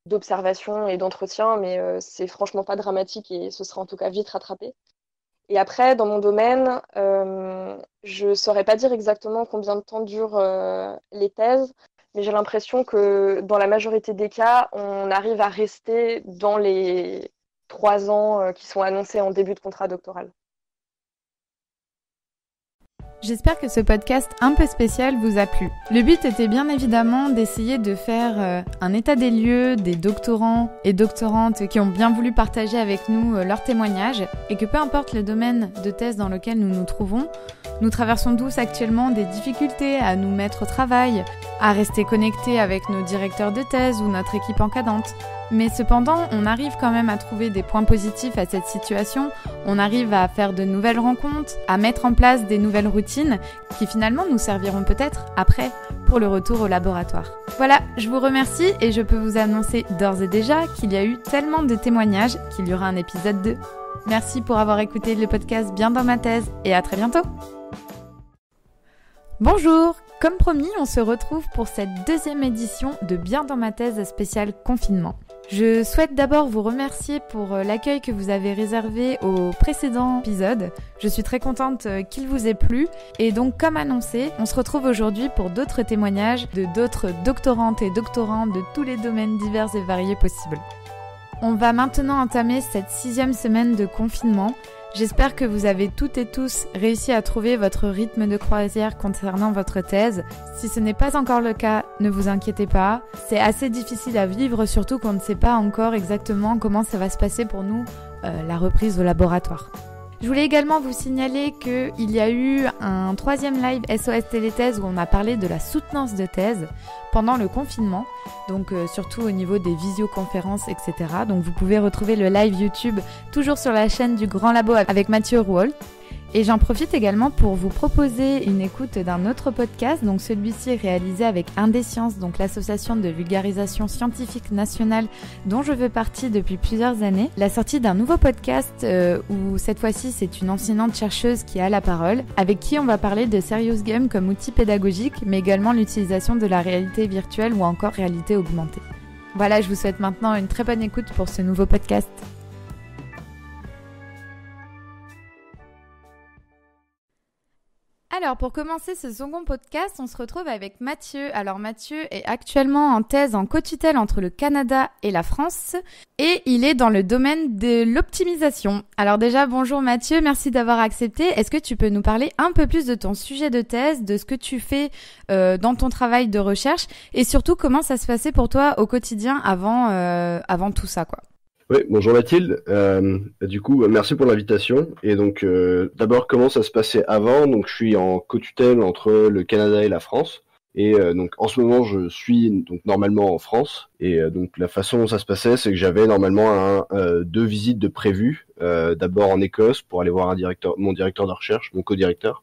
d'observation et d'entretien, mais c'est franchement pas dramatique et ce sera en tout cas vite rattrapé. Et après, dans mon domaine, je saurais pas dire exactement combien de temps durent les thèses, mais j'ai l'impression que dans la majorité des cas, on arrive à rester dans les 3 ans qui sont annoncés en début de contrat doctoral. J'espère que ce podcast un peu spécial vous a plu. Le but était bien évidemment d'essayer de faire un état des lieux des doctorants et doctorantes qui ont bien voulu partager avec nous leurs témoignages et que peu importe le domaine de thèse dans lequel nous nous trouvons, nous traversons tous actuellement des difficultés à nous mettre au travail, à rester connectés avec nos directeurs de thèse ou notre équipe encadrante. Mais cependant, on arrive quand même à trouver des points positifs à cette situation, on arrive à faire de nouvelles rencontres, à mettre en place des nouvelles routines qui finalement nous serviront peut-être après pour le retour au laboratoire. Voilà, je vous remercie et je peux vous annoncer d'ores et déjà qu'il y a eu tellement de témoignages qu'il y aura un épisode 2. Merci pour avoir écouté le podcast Bien dans ma thèse et à très bientôt. Bonjour, comme promis, on se retrouve pour cette 2e édition de Bien dans ma thèse spéciale confinement. Je souhaite d'abord vous remercier pour l'accueil que vous avez réservé au précédent épisode. Je suis très contente qu'il vous ait plu. Et donc, comme annoncé, on se retrouve aujourd'hui pour d'autres témoignages de d'autres doctorantes et doctorants de tous les domaines divers et variés possibles. On va maintenant entamer cette 6e semaine de confinement. J'espère que vous avez toutes et tous réussi à trouver votre rythme de croisière concernant votre thèse. Si ce n'est pas encore le cas, ne vous inquiétez pas. C'est assez difficile à vivre, surtout qu'on ne sait pas encore exactement comment ça va se passer pour nous, la reprise au laboratoire. Je voulais également vous signaler qu'il y a eu un 3e live SOS Téléthèse où on a parlé de la soutenance de thèse pendant le confinement, donc surtout au niveau des visioconférences, etc. Donc vous pouvez retrouver le live YouTube toujours sur la chaîne du Grand Labo avec Mathieu Rouault. Et j'en profite également pour vous proposer une écoute d'un autre podcast, donc celui-ci est réalisé avec Indescience, donc l'association de vulgarisation scientifique nationale dont je fais partie depuis plusieurs années. La sortie d'un nouveau podcast où cette fois-ci c'est une enseignante chercheuse qui a la parole, avec qui on va parler de Serious Game comme outil pédagogique, mais également l'utilisation de la réalité virtuelle ou encore réalité augmentée. Voilà, je vous souhaite maintenant une très bonne écoute pour ce nouveau podcast. Alors, pour commencer ce second podcast, on se retrouve avec Mathieu. Alors, Mathieu est actuellement en thèse en co-tutelle entre le Canada et la France et il est dans le domaine de l'optimisation. Alors déjà, bonjour Mathieu, merci d'avoir accepté. Est-ce que tu peux nous parler un peu plus de ton sujet de thèse, de ce que tu fais dans ton travail de recherche et surtout comment ça se passait pour toi au quotidien avant tout ça, quoi. Oui, bonjour Mathilde. Du coup, merci pour l'invitation. Et donc, d'abord, comment ça se passait avant? Donc, je suis en co-tutelle entre le Canada et la France. Et donc, en ce moment, je suis donc normalement en France. Et donc, la façon dont ça se passait, c'est que j'avais normalement 2 visites de prévues. D'abord en Écosse pour aller voir mon directeur de recherche, mon co-directeur.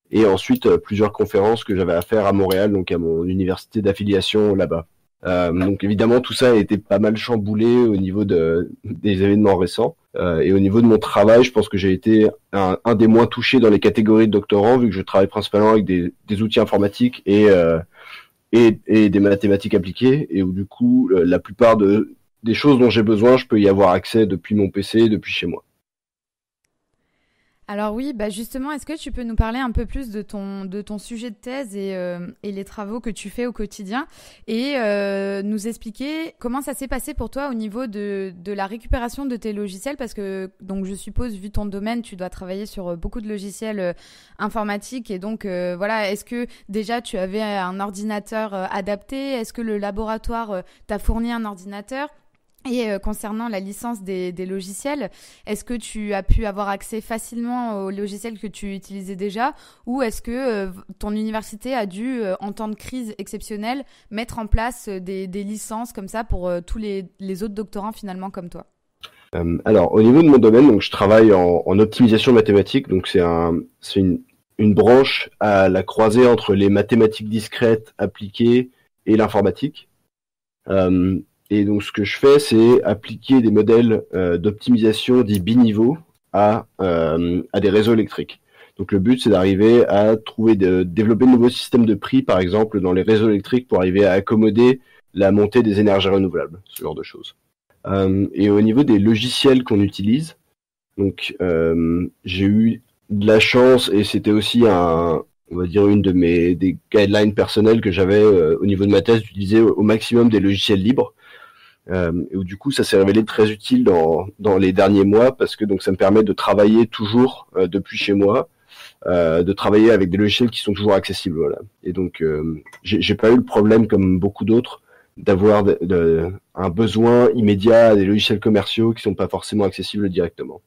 Et ensuite, plusieurs conférences que j'avais à faire à Montréal, donc à mon université d'affiliation là-bas. Donc évidemment tout ça a été pas mal chamboulé au niveau des événements récents et au niveau de mon travail, je pense que j'ai été un des moins touchés dans les catégories de doctorants vu que je travaille principalement avec des outils informatiques et des mathématiques appliquées et où du coup la plupart des choses dont j'ai besoin, je peux y avoir accès depuis mon PC, depuis chez moi. Alors oui, justement, est-ce que tu peux nous parler un peu plus de ton sujet de thèse et les travaux que tu fais au quotidien et nous expliquer comment ça s'est passé pour toi au niveau de la récupération de tes logiciels parce que donc je suppose vu ton domaine, tu dois travailler sur beaucoup de logiciels informatiques et donc voilà, est-ce que déjà tu avais un ordinateur adapté? Est-ce que le laboratoire t'a fourni un ordinateur? Et concernant la licence des logiciels, est-ce que tu as pu avoir accès facilement aux logiciels que tu utilisais déjà ou est-ce que ton université a dû, en temps de crise exceptionnelle, mettre en place des licences comme ça pour tous les autres doctorants finalement comme toi? Alors, au niveau de mon domaine, donc je travaille en optimisation mathématique, donc c'est une branche à la croisée entre les mathématiques discrètes appliquées et l'informatique. Et donc, ce que je fais, c'est appliquer des modèles d'optimisation dits biniveaux à des réseaux électriques. Donc, le but, c'est d'arriver à développer de nouveaux systèmes de prix, par exemple, dans les réseaux électriques pour arriver à accommoder la montée des énergies renouvelables, ce genre de choses. Et au niveau des logiciels qu'on utilise, donc, j'ai eu de la chance et c'était aussi on va dire une des guidelines personnelles que j'avais au niveau de ma thèse d'utiliser au maximum des logiciels libres. Et où du coup ça s'est révélé très utile dans les derniers mois parce que donc ça me permet de travailler toujours depuis chez moi, de travailler avec des logiciels qui sont toujours accessibles, voilà. Et donc j'ai pas eu le problème comme beaucoup d'autres d'avoir un besoin immédiat à des logiciels commerciaux qui sont pas forcément accessibles directement.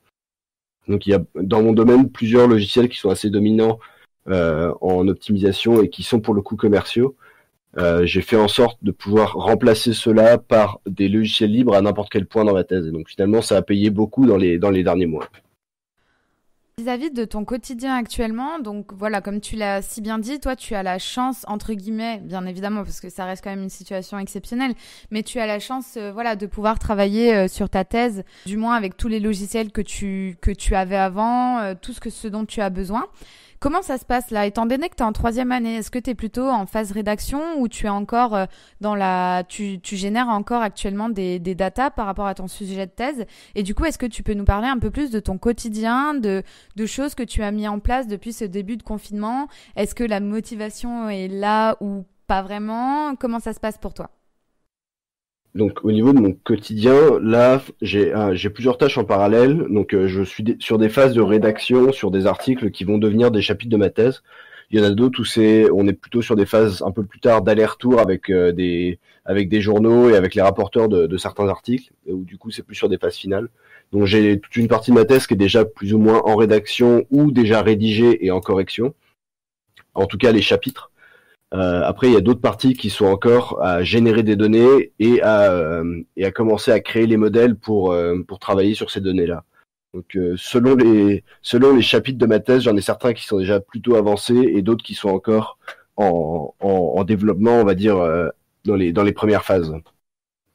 Donc il y a dans mon domaine plusieurs logiciels qui sont assez dominants en optimisation et qui sont pour le coup commerciaux. J'ai fait en sorte de pouvoir remplacer cela par des logiciels libres à n'importe quel point dans ma thèse. Et donc finalement, ça a payé beaucoup dans les derniers mois. Vis-à-vis de ton quotidien actuellement, donc voilà, comme tu l'as si bien dit, toi tu as la chance, entre guillemets, bien évidemment, parce que ça reste quand même une situation exceptionnelle, mais tu as la chance voilà, de pouvoir travailler sur ta thèse, du moins avec tous les logiciels que tu avais avant, tout ce dont tu as besoin. Comment ça se passe là? Étant donné que tu es en troisième année, est-ce que tu es plutôt en phase rédaction ou tu es encore tu génères encore actuellement des datas par rapport à ton sujet de thèse? Et du coup, est-ce que tu peux nous parler un peu plus de ton quotidien, de choses que tu as mis en place depuis ce début de confinement? Est-ce que la motivation est là ou pas vraiment? Comment ça se passe pour toi? Donc au niveau de mon quotidien, là, j'ai plusieurs tâches en parallèle. Donc je suis sur des phases de rédaction, sur des articles qui vont devenir des chapitres de ma thèse. Il y en a d'autres où on est plutôt sur des phases un peu plus tard d'aller-retour avec des journaux et avec les rapporteurs de certains articles, où du coup c'est plus sur des phases finales. Donc j'ai toute une partie de ma thèse qui est déjà plus ou moins en rédaction ou déjà rédigée et en correction. En tout cas les chapitres. Après, il y a d'autres parties qui sont encore à générer des données et à commencer à créer les modèles pour travailler sur ces données-là. Donc, selon les chapitres de ma thèse, j'en ai certains qui sont déjà plutôt avancés et d'autres qui sont encore en développement, on va dire, dans les premières phases.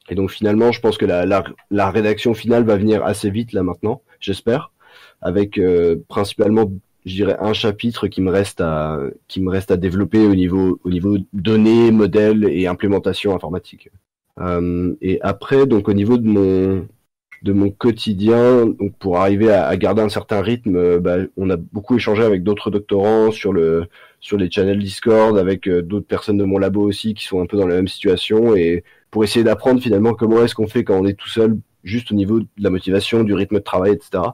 Et donc, finalement, je pense que la rédaction finale va venir assez vite là maintenant, j'espère, avec principalement, je dirais, un chapitre qui me reste à développer au niveau données, modèles et implémentation informatique. Et après, donc au niveau de mon quotidien, donc pour arriver à garder un certain rythme, on a beaucoup échangé avec d'autres doctorants sur les channels Discord, avec d'autres personnes de mon labo aussi qui sont un peu dans la même situation, et pour essayer d'apprendre finalement comment est-ce qu'on fait quand on est tout seul, juste au niveau de la motivation, du rythme de travail, etc.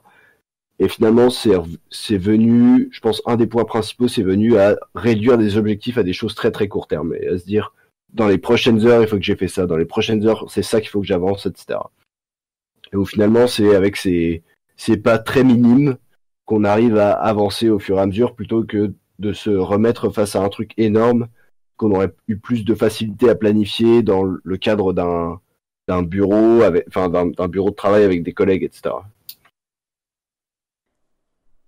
Et finalement, c'est venu, je pense, un des points principaux, c'est venu à réduire des objectifs à des choses très très court terme, et à se dire, dans les prochaines heures, il faut que j'ai fait ça, dans les prochaines heures, c'est ça qu'il faut que j'avance, etc. Et où finalement, c'est avec ces pas très minimes qu'on arrive à avancer au fur et à mesure, plutôt que de se remettre face à un truc énorme qu'on aurait eu plus de facilité à planifier dans le cadre d'un bureau, d'un bureau de travail avec des collègues, etc.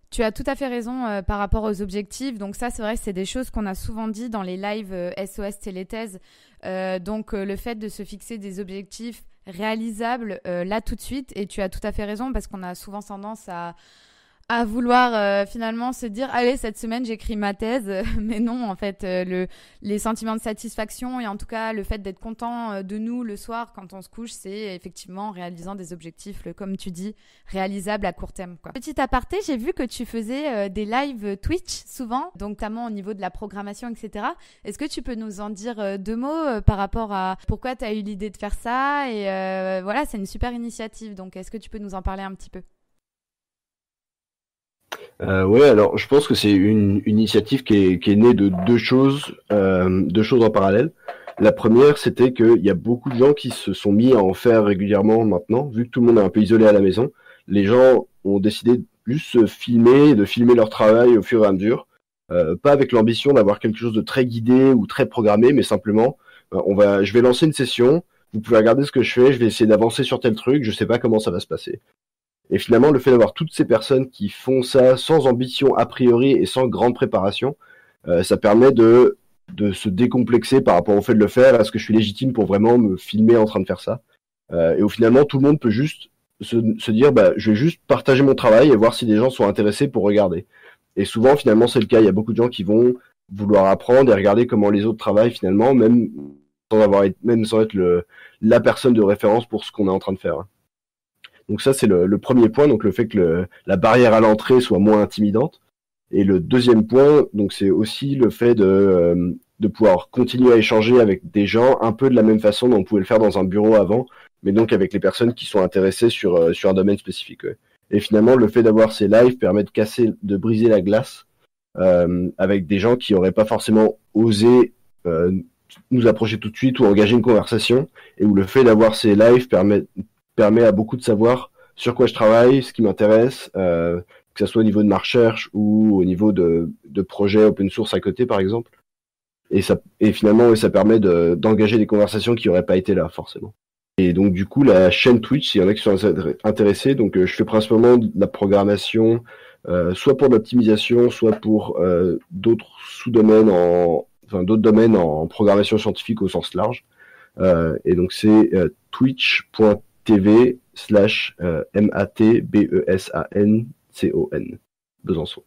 Tu as tout à fait raison par rapport aux objectifs. Donc ça, c'est vrai, c'est des choses qu'on a souvent dit dans les lives SOS Téléthèse. Donc le fait de se fixer des objectifs réalisables là tout de suite. Et tu as tout à fait raison parce qu'on a souvent tendance à vouloir finalement se dire allez, cette semaine j'écris ma thèse, mais non, en fait les sentiments de satisfaction et en tout cas le fait d'être content de nous le soir quand on se couche, c'est effectivement en réalisant des objectifs, comme tu dis, réalisables à court terme, quoi. Petit aparté, j'ai vu que tu faisais des lives Twitch souvent, donc notamment au niveau de la programmation, etc. Est-ce que tu peux nous en dire deux mots par rapport à pourquoi tu as eu l'idée de faire ça? Et voilà, c'est une super initiative, donc est-ce que tu peux nous en parler un petit peu? Ouais, alors je pense que c'est une initiative qui est née de deux choses en parallèle. La première, c'était qu'il y a beaucoup de gens qui se sont mis à en faire régulièrement maintenant, vu que tout le monde est un peu isolé à la maison. Les gens ont décidé de juste se filmer, de filmer leur travail au fur et à mesure, pas avec l'ambition d'avoir quelque chose de très guidé ou très programmé, mais simplement, je vais lancer une session, vous pouvez regarder ce que je fais, je vais essayer d'avancer sur tel truc, je sais pas comment ça va se passer. Et finalement, le fait d'avoir toutes ces personnes qui font ça sans ambition a priori et sans grande préparation, ça permet de se décomplexer par rapport au fait de le faire. Est-ce que je suis légitime pour vraiment me filmer en train de faire ça? Et où finalement, tout le monde peut juste se dire, je vais juste partager mon travail et voir si des gens sont intéressés pour regarder. Et souvent, finalement, c'est le cas. Il y a beaucoup de gens qui vont vouloir apprendre et regarder comment les autres travaillent finalement, même sans être la personne de référence pour ce qu'on est en train de faire. Donc ça, c'est le premier point, donc le fait que la barrière à l'entrée soit moins intimidante. Et le deuxième point, donc c'est aussi le fait de pouvoir continuer à échanger avec des gens un peu de la même façon dont on pouvait le faire dans un bureau avant, mais donc avec les personnes qui sont intéressées sur un domaine spécifique. Ouais. Et finalement, le fait d'avoir ces lives permet de briser la glace avec des gens qui n'auraient pas forcément osé nous approcher tout de suite ou engager une conversation, et où le fait d'avoir ces lives permet à beaucoup de savoir sur quoi je travaille, ce qui m'intéresse, que ce soit au niveau de ma recherche ou au niveau de projets open source à côté, par exemple. Et finalement, ça permet d'engager des conversations qui n'auraient pas été là, forcément. Et donc, du coup, la chaîne Twitch, s'il y en a qui sont intéressés, donc je fais principalement de la programmation, soit pour de l'optimisation, soit pour d'autres sous-domaines d'autres domaines en programmation scientifique au sens large. Et donc, c'est twitch.tv/matbesancon. Besançon.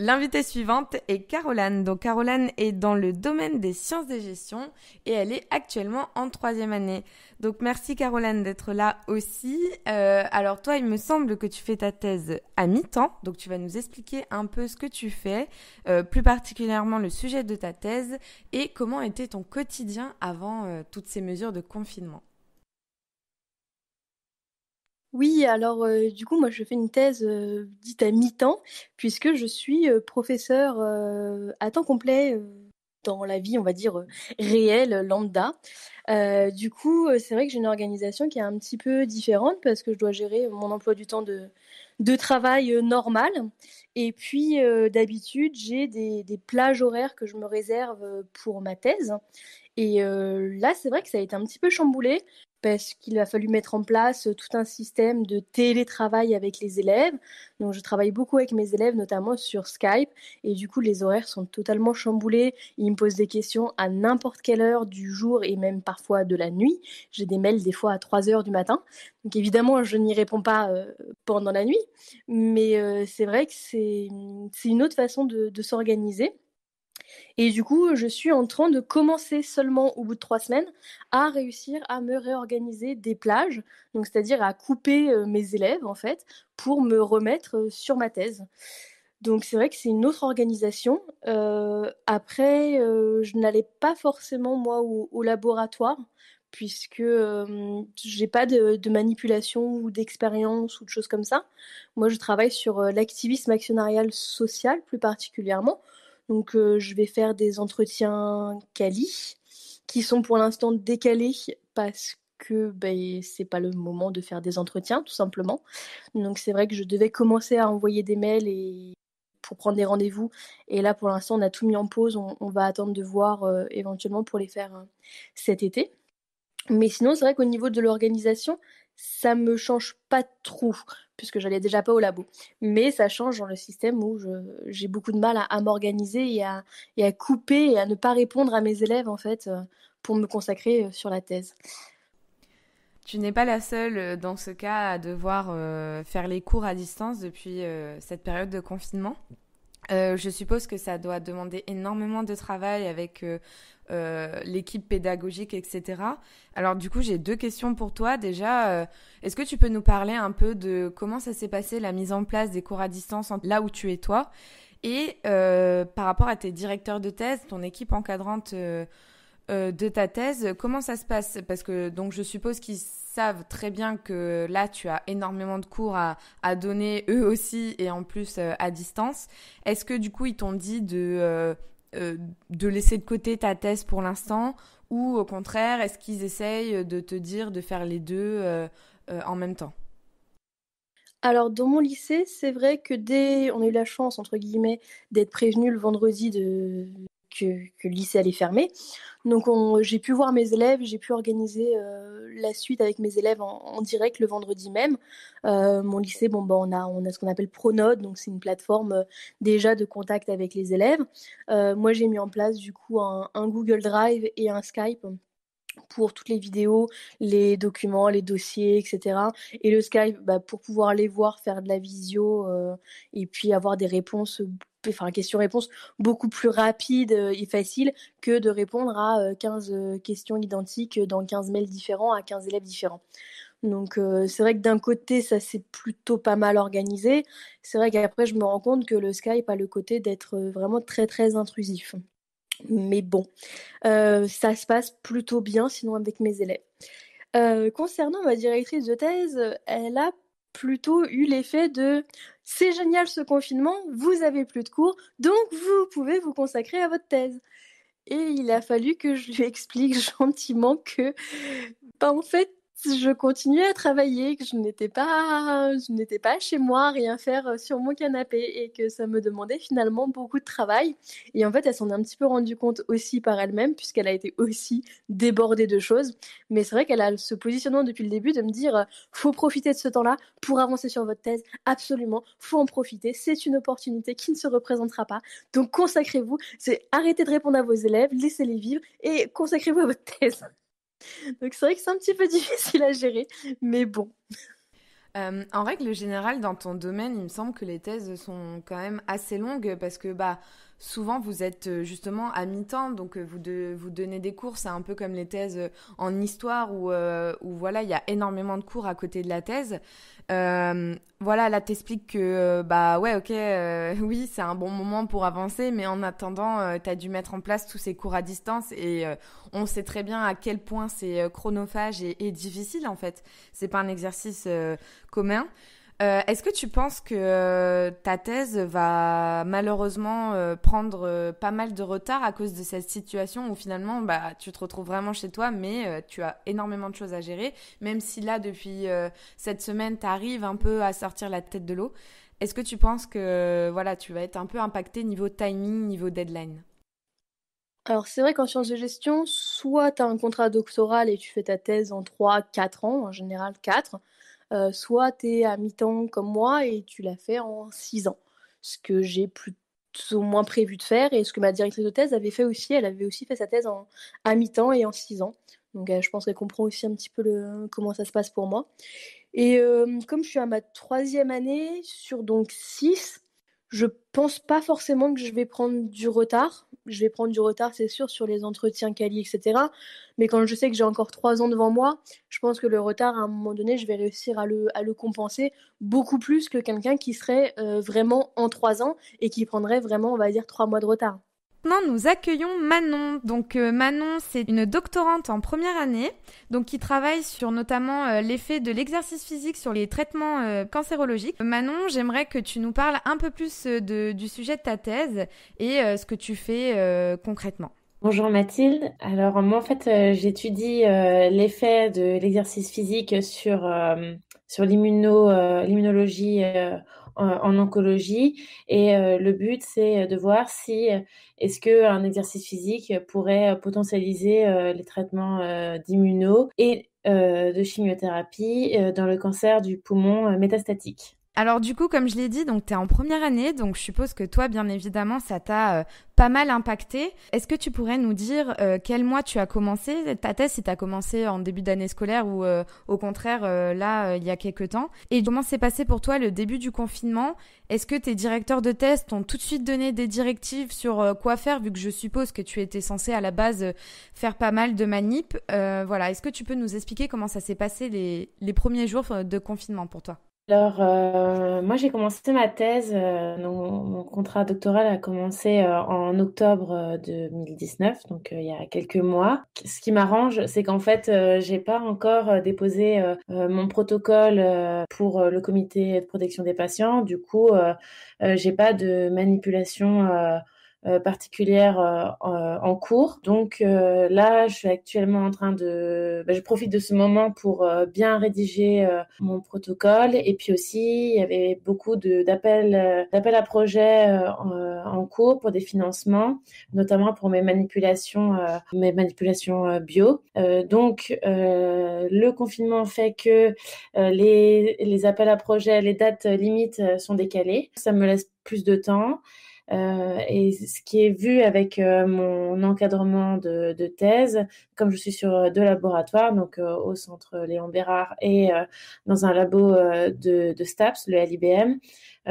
L'invitée suivante est Caroline. Donc Caroline est dans le domaine des sciences de gestion et elle est actuellement en 3e année. Donc merci Caroline d'être là aussi. Alors toi, il me semble que tu fais ta thèse à mi-temps. Donc tu vas nous expliquer un peu ce que tu fais, plus particulièrement le sujet de ta thèse et comment était ton quotidien avant toutes ces mesures de confinement. Oui, alors du coup, moi je fais une thèse dite à mi-temps, puisque je suis professeure à temps complet dans la vie, on va dire, réelle, lambda. Du coup, c'est vrai que j'ai une organisation qui est un petit peu différente, parce que je dois gérer mon emploi du temps de travail normal. Et puis, d'habitude, j'ai des plages horaires que je me réserve pour ma thèse. Et là, c'est vrai que ça a été un petit peu chamboulé parce qu'il a fallu mettre en place tout un système de télétravail avec les élèves. Donc, je travaille beaucoup avec mes élèves, notamment sur Skype. Et du coup, les horaires sont totalement chamboulés. Ils me posent des questions à n'importe quelle heure du jour et même parfois de la nuit. J'ai des mails des fois à 3 heures du matin. Donc, évidemment, je n'y réponds pas pendant la nuit. Mais c'est vrai que c'est une autre façon de s'organiser. Et du coup, je suis en train de commencer seulement au bout de 3 semaines à réussir à me réorganiser des plages, donc c'est-à-dire à couper mes élèves en fait pour me remettre sur ma thèse. Donc c'est vrai que c'est une autre organisation. Après, je n'allais pas forcément moi au laboratoire puisque j'ai pas de manipulation ou d'expérience ou de choses comme ça. Moi, je travaille sur l'activisme actionnarial social plus particulièrement. Donc, je vais faire des entretiens quali qui sont pour l'instant décalés parce que c'est pas le moment de faire des entretiens, tout simplement. Donc, c'est vrai que je devais commencer à envoyer des mails pour prendre des rendez-vous. Et là, pour l'instant, on a tout mis en pause. On va attendre de voir éventuellement pour les faire cet été. Mais sinon, c'est vrai qu'au niveau de l'organisation, ça me change pas trop, puisque j'allais déjà pas au labo. Mais ça change dans le système où j'ai beaucoup de mal à m'organiser et à couper et à ne pas répondre à mes élèves, en fait, pour me consacrer sur la thèse. Tu n'es pas la seule dans ce cas à devoir faire les cours à distance depuis cette période de confinement. Je suppose que ça doit demander énormément de travail avec l'équipe pédagogique, etc. Alors du coup, j'ai 2 questions pour toi. Déjà, est-ce que tu peux nous parler un peu de comment ça s'est passé la mise en place des cours à distance là où tu es toi et par rapport à tes directeurs de thèse, ton équipe encadrante de ta thèse, comment ça se passe? Parce que donc je suppose qu'ils savent très bien que là tu as énormément de cours à donner eux aussi et en plus à distance. Est-ce que du coup ils t'ont dit de laisser de côté ta thèse pour l'instant ou au contraire est-ce qu'ils essayent de te dire de faire les deux en même temps? Alors, dans mon lycée, c'est vrai que on a eu la chance, entre guillemets, d'être prévenu le vendredi que le lycée allait fermer. Donc, j'ai pu voir mes élèves, j'ai pu organiser la suite avec mes élèves en direct le vendredi même. Mon lycée, on a ce qu'on appelle Pronode, donc c'est une plateforme déjà de contact avec les élèves. Moi, j'ai mis en place du coup un Google Drive et un Skype pour toutes les vidéos, les documents, les dossiers, etc. Et le Skype, pour pouvoir les voir, faire de la visio et puis avoir des réponses, questions-réponses beaucoup plus rapides et faciles que de répondre à 15 questions identiques dans 15 mails différents à 15 élèves différents. Donc c'est vrai que d'un côté, ça s'est plutôt pas mal organisé. C'est vrai qu'après, je me rends compte que le Skype a le côté d'être vraiment très, très intrusif. Mais bon, ça se passe plutôt bien sinon avec mes élèves. Concernant ma directrice de thèse, elle a plutôt eu l'effet de « c'est génial ce confinement, vous avez plus de cours, donc vous pouvez vous consacrer à votre thèse ». Et il a fallu que je lui explique gentiment que, en fait, je continuais à travailler, que je n'étais pas chez moi à rien faire sur mon canapé et que ça me demandait finalement beaucoup de travail. Et en fait, elle s'en est un petit peu rendue compte aussi par elle-même puisqu'elle a été aussi débordée de choses. Mais c'est vrai qu'elle a ce positionnement depuis le début de me dire faut profiter de ce temps-là pour avancer sur votre thèse. Absolument, faut en profiter. C'est une opportunité qui ne se représentera pas. Donc consacrez-vous. Arrêtez de répondre à vos élèves, laissez-les vivre et consacrez-vous à votre thèse. Donc c'est vrai que c'est un petit peu difficile à gérer, mais bon. En règle générale, dans ton domaine, il me semble que les thèses sont quand même assez longues parce que souvent vous êtes justement à mi-temps, donc vous donnez des cours, c'est un peu comme les thèses en histoire où voilà, il y a énormément de cours à côté de la thèse. Voilà, là t'expliques que ouais, ok, oui, c'est un bon moment pour avancer, mais en attendant, t'as dû mettre en place tous ces cours à distance et on sait très bien à quel point c'est chronophage et difficile en fait. C'est pas un exercice commun. Est-ce que tu penses que ta thèse va malheureusement prendre pas mal de retard à cause de cette situation où finalement tu te retrouves vraiment chez toi mais tu as énormément de choses à gérer, même si là depuis cette semaine tu arrives un peu à sortir la tête de l'eau. Est-ce que tu penses que voilà, tu vas être un peu impacté niveau timing, niveau deadline? Alors, c'est vrai qu'en sciences de gestion, soit tu as un contrat doctoral et tu fais ta thèse en 3-4 ans, en général 4, soit tu es à mi-temps comme moi et tu l'as fait en 6 ans. Ce que j'ai plus ou moins prévu de faire et ce que ma directrice de thèse avait fait aussi. Elle avait aussi fait sa thèse à mi-temps et en 6 ans. Donc, je pense qu'elle comprend aussi un petit peu comment ça se passe pour moi. Et comme je suis à ma 3e année sur donc 6, je pense pas forcément que je vais prendre du retard. Je vais prendre du retard, c'est sûr, sur les entretiens quali, etc. Mais quand je sais que j'ai encore 3 ans devant moi, je pense que le retard, à un moment donné, je vais réussir à le compenser beaucoup plus que quelqu'un qui serait vraiment en 3 ans et qui prendrait vraiment, on va dire, 3 mois de retard. Maintenant, nous accueillons Manon. Donc Manon, c'est une doctorante en première année, donc qui travaille sur notamment l'effet de l'exercice physique sur les traitements cancérologiques. Manon, j'aimerais que tu nous parles un peu plus du sujet de ta thèse et ce que tu fais concrètement. Bonjour Mathilde. Alors moi en fait j'étudie l'effet de l'exercice physique sur l'immunologie en oncologie et le but c'est de voir si est-ce que un exercice physique pourrait potentialiser les traitements d'immuno et de chimiothérapie dans le cancer du poumon métastatique. Alors du coup, comme je l'ai dit, donc tu es en première année, donc je suppose que toi, bien évidemment, ça t'a pas mal impacté. Est-ce que tu pourrais nous dire quel mois tu as commencé ta thèse, si tu as commencé en début d'année scolaire ou au contraire là, il y a quelques temps? Et comment s'est passé pour toi le début du confinement? Est-ce que tes directeurs de thèse t'ont tout de suite donné des directives sur quoi faire, vu que je suppose que tu étais censé à la base faire pas mal de manip? Voilà, est-ce que tu peux nous expliquer comment ça s'est passé les premiers jours de confinement pour toi? Alors, moi, j'ai commencé ma thèse, mon contrat doctoral a commencé en octobre 2019, donc il y a quelques mois. Ce qui m'arrange, c'est qu'en fait, j'ai pas encore déposé mon protocole pour le comité de protection des patients. Du coup, j'ai pas de manipulation particulière en cours. Donc là, je suis actuellement en train je profite de ce moment pour bien rédiger mon protocole. Et puis aussi, il y avait beaucoup d'appels à projets en cours pour des financements, notamment pour mes manipulations bio. Donc le confinement fait que les appels à projets, les dates limites sont décalées. Ça me laisse plus de temps. Et ce qui est vu avec mon encadrement de thèse, comme je suis sur 2 laboratoires, donc au centre Léon Bérard et dans un labo de STAPS, le LIBM,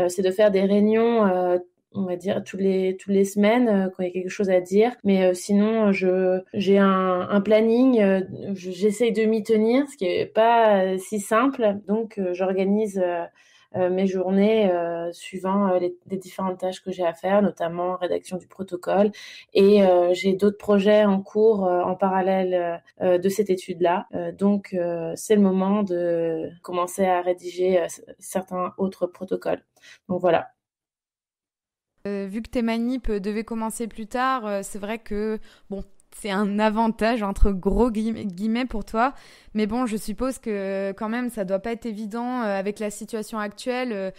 c'est de faire des réunions on va dire toutes les semaines quand il y a quelque chose à dire, mais sinon j'ai un planning, j'essaye de m'y tenir, ce qui est pas si simple, donc j'organise mes journées suivant les différentes tâches que j'ai à faire, notamment rédaction du protocole, et j'ai d'autres projets en cours en parallèle de cette étude-là, donc c'est le moment de commencer à rédiger certains autres protocoles. Donc voilà. Vu que tes manips devaient commencer plus tard, c'est vrai que bon, c'est un avantage entre gros guillemets pour toi. Mais bon, je suppose que quand même, ça doit pas être évident avec la situation actuelle.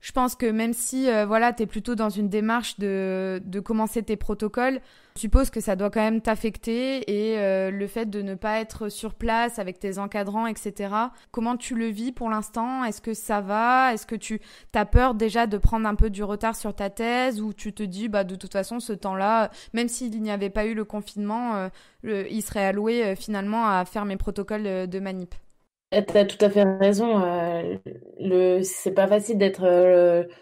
Je pense que même si voilà, t'es plutôt dans une démarche de commencer tes protocoles, je suppose que ça doit quand même t'affecter et le fait de ne pas être sur place avec tes encadrants, etc. Comment tu le vis pour l'instant? Est-ce que ça va? Est-ce que tu as peur déjà de prendre un peu du retard sur ta thèse ou tu te dis de toute façon ce temps-là, même s'il n'y avait pas eu le confinement, il serait alloué finalement à faire mes protocoles de manip? T'as tout à fait raison. C'est pas facile d'être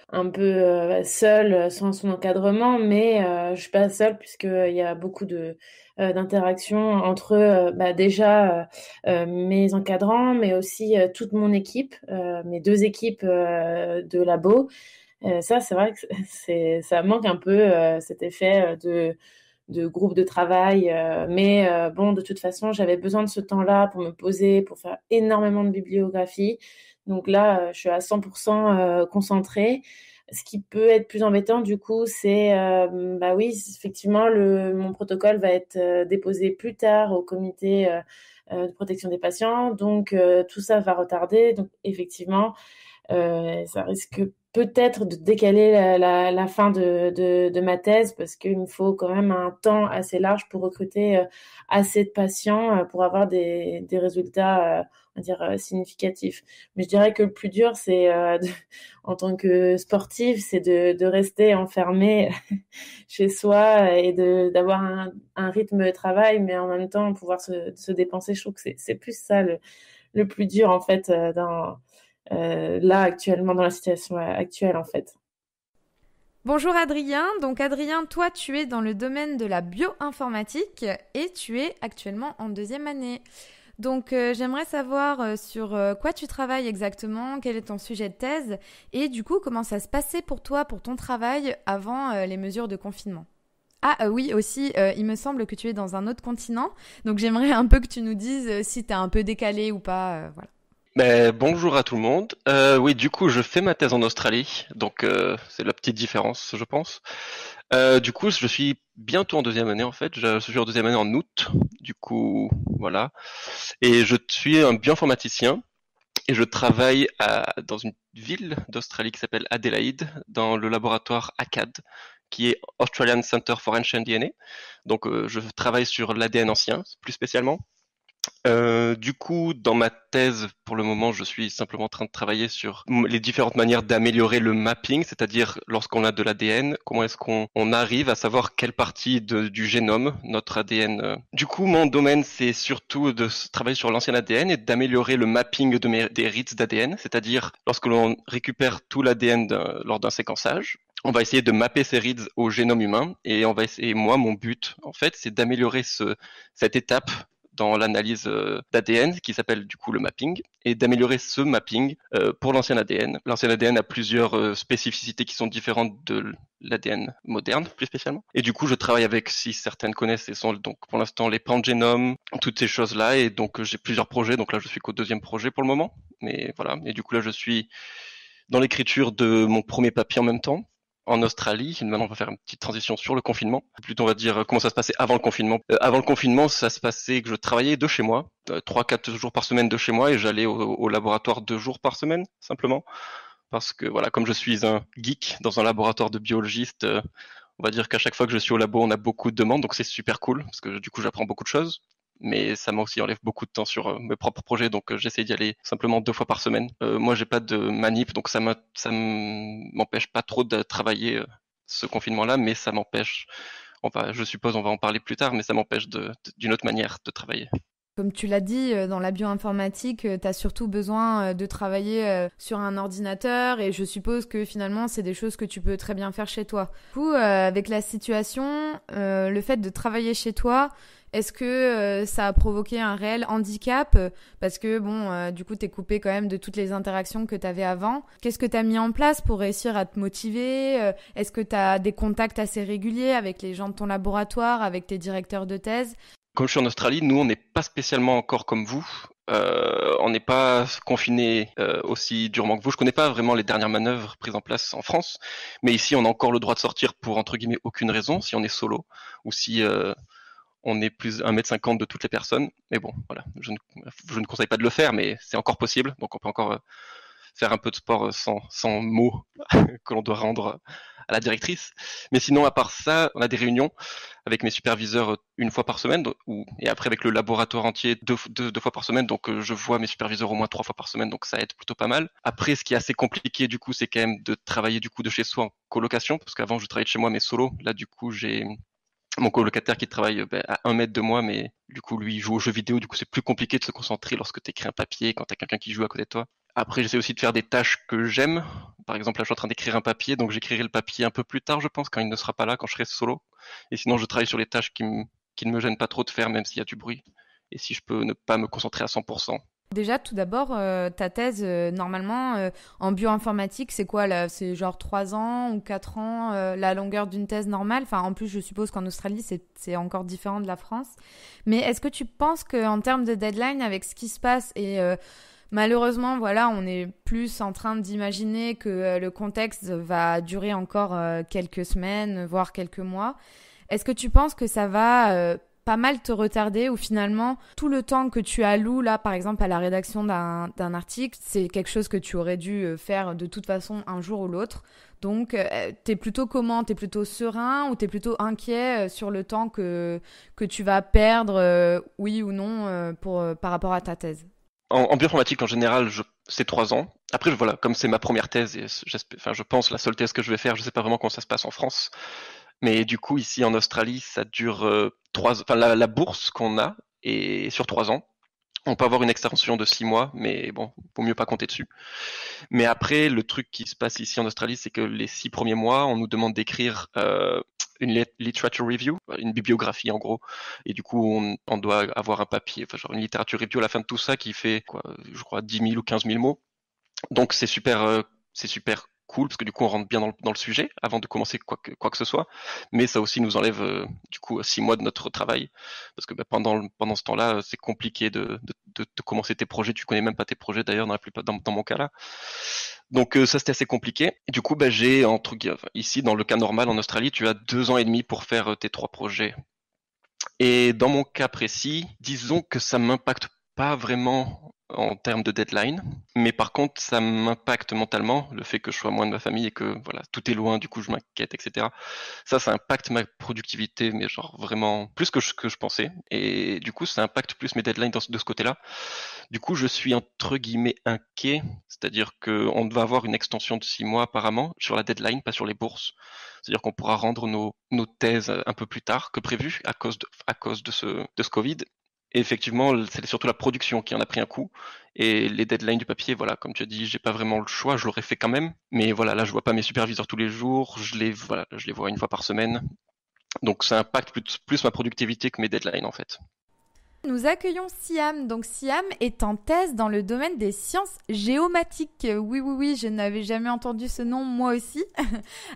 un peu seul sans son encadrement, mais je suis pas seule puisqu'il y a beaucoup d'interactions entre déjà mes encadrants, mais aussi toute mon équipe, mes 2 équipes de labo. Ça, c'est vrai que ça manque un peu cet effet de groupe de travail. Mais bon, de toute façon, j'avais besoin de ce temps-là pour me poser, pour faire énormément de bibliographie. Donc là, je suis à 100% concentrée. Ce qui peut être plus embêtant, du coup, c'est, bah oui, effectivement, mon protocole va être déposé plus tard au comité de protection des patients. Donc, tout ça va retarder. Donc, effectivement, ça risque peut-être de décaler la fin de ma thèse parce qu'il me faut quand même un temps assez large pour recruter assez de patients pour avoir des résultats, on va dire, significatifs. Mais je dirais que le plus dur, c'est en tant que sportif, c'est de rester enfermé chez soi et d'avoir un rythme de travail, mais en même temps pouvoir se dépenser. Je trouve que c'est plus ça le plus dur en fait là actuellement dans la situation actuelle en fait. Bonjour Adrien, donc Adrien, toi tu es dans le domaine de la bioinformatique et tu es actuellement en 2e année. Donc j'aimerais savoir sur quoi tu travailles exactement, quel est ton sujet de thèse et du coup comment ça se passait pour toi, pour ton travail avant les mesures de confinement. Ah oui aussi, il me semble que tu es dans un autre continent, donc j'aimerais un peu que tu nous dises si t'es un peu décalé ou pas, voilà. Bonjour à tout le monde. Oui, du coup, je fais ma thèse en Australie, donc c'est la petite différence, je pense. Du coup, je suis bientôt en 2e année en fait. Je suis en 2e année en août. Du coup, voilà. Et je suis un bioinformaticien et je travaille dans une ville d'Australie qui s'appelle Adélaïde, dans le laboratoire ACAD, qui est Australian Center for Ancient DNA. Donc, je travaille sur l'ADN ancien, plus spécialement. Du coup, dans ma thèse, pour le moment, je suis simplement en train de travailler sur les différentes manières d'améliorer le mapping, c'est-à-dire lorsqu'on a de l'ADN, comment est-ce qu'on arrive à savoir quelle partie du génome notre ADN. Du coup, mon domaine, c'est surtout de travailler sur l'ancien ADN et d'améliorer le mapping des reads d'ADN, c'est-à-dire lorsque l'on récupère tout l'ADN lors d'un séquençage. On va essayer de mapper ces reads au génome humain et moi, mon but, en fait, c'est d'améliorer cette étape dans l'analyse d'ADN qui s'appelle du coup le mapping et d'améliorer ce mapping pour l'ancien ADN. L'ancien ADN a plusieurs spécificités qui sont différentes de l'ADN moderne plus spécialement. Et du coup je travaille avec, si certaines connaissent, ce sont donc pour l'instant les pangénomes, toutes ces choses-là et donc j'ai plusieurs projets. Donc là je suis qu'au 2e projet pour le moment. Mais voilà. Et du coup là je suis dans l'écriture de mon premier papier en même temps en Australie. Maintenant, on va faire une petite transition sur le confinement. Plutôt, on va dire comment ça se passait avant le confinement. Avant le confinement, ça se passait que je travaillais de chez moi, 3-4 jours par semaine de chez moi, et j'allais au laboratoire 2 jours par semaine, simplement. Parce que voilà, comme je suis un geek dans un laboratoire de biologiste, on va dire qu'à chaque fois que je suis au labo, on a beaucoup de demandes, donc c'est super cool, parce que du coup, j'apprends beaucoup de choses. Mais ça m'a aussi enlève beaucoup de temps sur mes propres projets, donc j'essaie d'y aller simplement 2 fois par semaine. Moi, j'ai pas de manip, donc ça m'empêche pas trop de travailler ce confinement-là, mais ça m'empêche, je suppose, on va en parler plus tard, mais ça m'empêche d'une autre manière de travailler. Comme tu l'as dit, dans la bioinformatique, tu as surtout besoin de travailler sur un ordinateur et je suppose que finalement, c'est des choses que tu peux très bien faire chez toi. Du coup, avec la situation, le fait de travailler chez toi, est-ce que ça a provoqué un réel handicap parce que, bon, du coup, t'es coupé quand même de toutes les interactions que t'avais avant. Qu'est-ce que t'as mis en place pour réussir à te motiver? Est-ce que t'as des contacts assez réguliers avec les gens de ton laboratoire, avec tes directeurs de thèse? Comme je suis en Australie, nous, on n'est pas spécialement encore comme vous. On n'est pas confiné aussi durement que vous. Je connais pas vraiment les dernières manœuvres prises en place en France, mais ici, on a encore le droit de sortir pour, entre guillemets, aucune raison, si on est solo ou si on est plus 1m50 de toutes les personnes. Mais bon, voilà, je ne conseille pas de le faire, mais c'est encore possible. Donc on peut encore faire un peu de sport sans mots que l'on doit rendre à la directrice. Mais sinon, à part ça, on a des réunions avec mes superviseurs 1 fois par semaine, et après avec le laboratoire entier 2 fois par semaine. Donc je vois mes superviseurs au moins 3 fois par semaine, donc ça aide plutôt pas mal. Après, ce qui est assez compliqué du coup, c'est quand même de travailler du coup de chez soi en colocation, parce qu'avant je travaillais de chez moi mais solo. Là du coup j'ai mon colocataire qui travaille à 1 mètre de moi, mais du coup, lui, il joue aux jeux vidéo, du coup, c'est plus compliqué de se concentrer lorsque tu écris un papier, quand tu as quelqu'un qui joue à côté de toi. Après, j'essaie aussi de faire des tâches que j'aime. Par exemple, là, je suis en train d'écrire un papier, donc j'écrirai le papier un peu plus tard, je pense, quand il ne sera pas là, quand je serai solo. Et sinon, je travaille sur les tâches qui ne me gênent pas trop de faire, même s'il y a du bruit. Et si je peux ne pas me concentrer à 100%. Déjà, tout d'abord, ta thèse, normalement, en bioinformatique, c'est quoi là? C'est genre 3 ans ou 4 ans, la longueur d'une thèse normale? Enfin, en plus, je suppose qu'en Australie, c'est encore différent de la France. Mais est-ce que tu penses qu'en termes de deadline, avec ce qui se passe et malheureusement, voilà, on est plus en train d'imaginer que le contexte va durer encore quelques semaines, voire quelques mois, est-ce que tu penses que ça va pas mal te retarder ou finalement tout le temps que tu alloues là par exemple à la rédaction d'un article, c'est quelque chose que tu aurais dû faire de toute façon un jour ou l'autre. Donc t'es plutôt comment? T'es plutôt serein ou t'es plutôt inquiet sur le temps que tu vas perdre, oui ou non, par rapport à ta thèse? En bioinformatique, en général, c'est 3 ans. Après, voilà, comme c'est ma première thèse et je pense la seule thèse que je vais faire, je sais pas vraiment comment ça se passe en France. Mais du coup, ici en Australie, ça dure la bourse qu'on a est sur 3 ans. On peut avoir une extension de 6 mois, mais bon, vaut mieux pas compter dessus. Mais après, le truc qui se passe ici en Australie, c'est que les 6 premiers mois, on nous demande d'écrire une literature review, une bibliographie en gros. Et du coup, on doit avoir un papier, enfin genre une literature review à la fin de tout ça qui fait, quoi, je crois, 10 000 ou 15 000 mots. Donc c'est super cool parce que du coup on rentre bien dans le sujet avant de commencer quoi que ce soit, mais ça aussi nous enlève du coup 6 mois de notre travail parce que pendant ce temps-là c'est compliqué de commencer tes projets, tu connais même pas tes projets d'ailleurs dans mon cas là. Donc ça c'était assez compliqué. Et du coup j'ai ici dans le cas normal en Australie tu as 2 ans et demi pour faire tes 3 projets. Et dans mon cas précis, disons que ça m'impacte pas vraiment en termes de deadline, mais par contre ça m'impacte mentalement, le fait que je sois loin de ma famille et que voilà, tout est loin, du coup je m'inquiète, etc. Ça impacte ma productivité, mais genre vraiment plus que je pensais, et du coup ça impacte plus mes deadlines de ce côté-là. Du coup je suis entre guillemets inquiet, c'est-à-dire qu'on va avoir une extension de 6 mois apparemment sur la deadline, pas sur les bourses. C'est-à-dire qu'on pourra rendre nos thèses un peu plus tard que prévu à cause de ce Covid. Et effectivement, c'est surtout la production qui en a pris un coup. Et les deadlines du papier, voilà, comme tu as dit, j'ai pas vraiment le choix, je l'aurais fait quand même. Mais voilà, là, je vois pas mes superviseurs tous les jours, je les vois 1 fois par semaine. Donc ça impacte plus ma productivité que mes deadlines, en fait. Nous accueillons Siam. Donc Siam est en thèse dans le domaine des sciences géomatiques. Oui, je n'avais jamais entendu ce nom, moi aussi.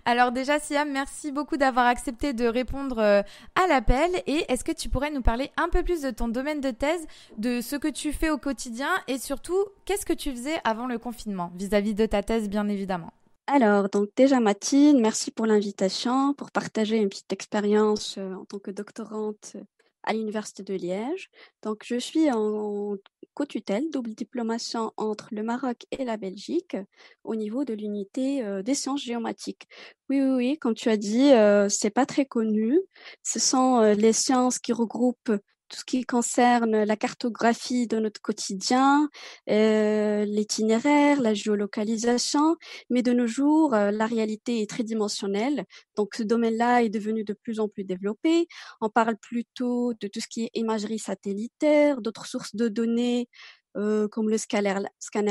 Alors déjà Siam, merci beaucoup d'avoir accepté de répondre à l'appel. Et est-ce que tu pourrais nous parler un peu plus de ton domaine de thèse, de ce que tu fais au quotidien et surtout, qu'est-ce que tu faisais avant le confinement, vis-à-vis de ta thèse bien évidemment? Alors, donc déjà Mathilde, merci pour l'invitation, pour partager une petite expérience en tant que doctorante à l'Université de Liège. Donc, je suis en co-tutelle, double diplomation entre le Maroc et la Belgique au niveau de l'unité des sciences géomatiques. Oui, comme tu as dit, c'est pas très connu. Ce sont les sciences qui regroupent tout ce qui concerne la cartographie de notre quotidien, l'itinéraire, la géolocalisation, mais de nos jours, la réalité est tridimensionnelle. Donc, ce domaine-là est devenu de plus en plus développé. On parle plutôt de tout ce qui est imagerie satellitaire, d'autres sources de données comme le scanner